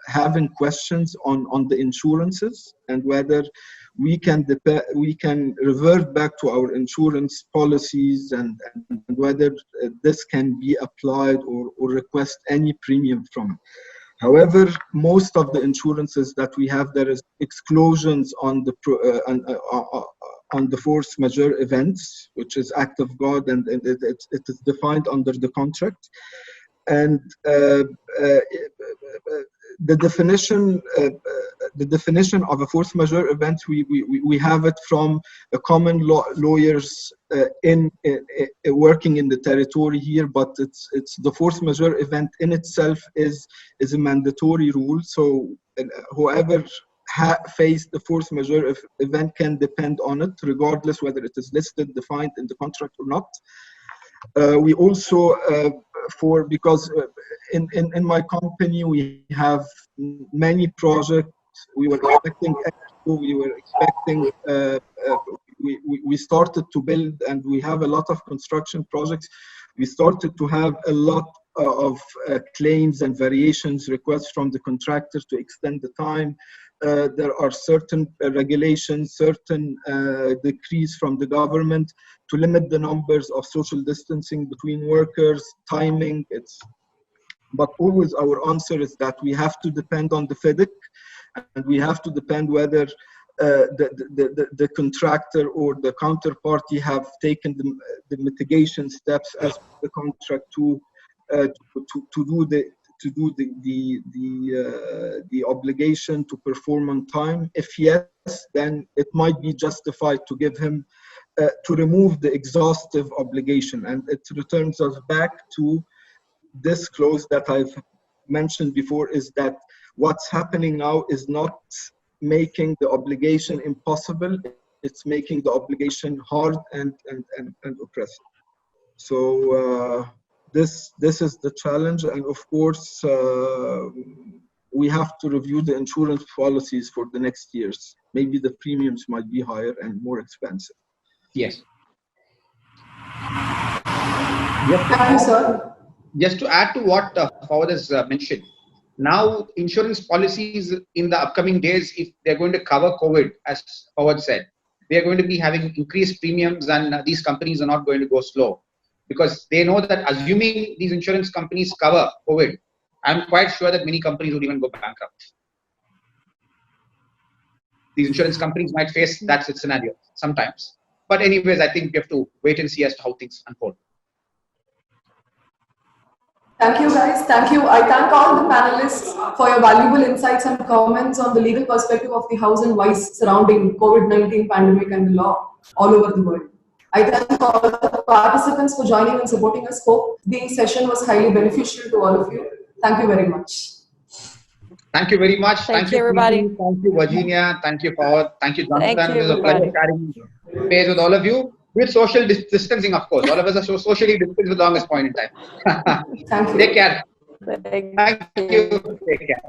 having questions on the insurances and whether we can revert back to our insurance policies and whether this can be applied or request any premium from it. However, most of the insurances that we have, there is exclusions on the force majeure events, which is act of God, and it is defined under the contract. And the definition of a force majeure event, we have it from a common law lawyers working in the territory here, but it's the force majeure event in itself is a mandatory rule. So whoever faced the force majeure event can depend on it, regardless whether it is listed, defined in the contract or not. We also because in my company we have many projects. We were expecting we started to build, and we have a lot of construction projects. We started to have a lot of claims and variations requests from the contractor to extend the time. There are certain regulations, certain decrees from the government to limit the numbers of social distancing between workers, timing. But always our answer is that we have to depend on the FEDIC, and we have to depend whether the contractor or the counterparty have taken the mitigation steps as the contract to do the obligation to perform on time. If yes, then it might be justified to give him to remove the exhaustive obligation, and it returns us back to this clause that I've mentioned before, is that what's happening now is not making the obligation impossible, it's making the obligation hard and oppressive. So this is the challenge, and of course we have to review the insurance policies for the next years. Maybe the premiums might be higher and more expensive. Yes. Thank you, sir. Just to add to what Fawad has mentioned, now insurance policies in the upcoming days, if they're going to cover COVID, as Fawad said, they are going to be having increased premiums, and these companies are not going to go slow, because they know that assuming these insurance companies cover COVID, I'm quite sure that many companies would even go bankrupt. These insurance companies might face that scenario sometimes. But anyways, I think we have to wait and see as to how things unfold. Thank you, guys. Thank you. I thank all the panelists for your valuable insights and comments on the legal perspective of the House and Vice surrounding COVID-19 pandemic and the law all over the world. I thank all the participants for joining and supporting us. Hope the session was highly beneficial to all of you. Thank you very much. Thank you very much. Thank you, everybody. Preeti. Thank you, Virginia. Thank you, Fawad. Thank you, Jonathan. Thank you, it was a pleasure sharing space with all of you. With social distancing, of course. All of us are socially distanced for the longest point in time. Thank you. Take care. Thank Thank you. Take care.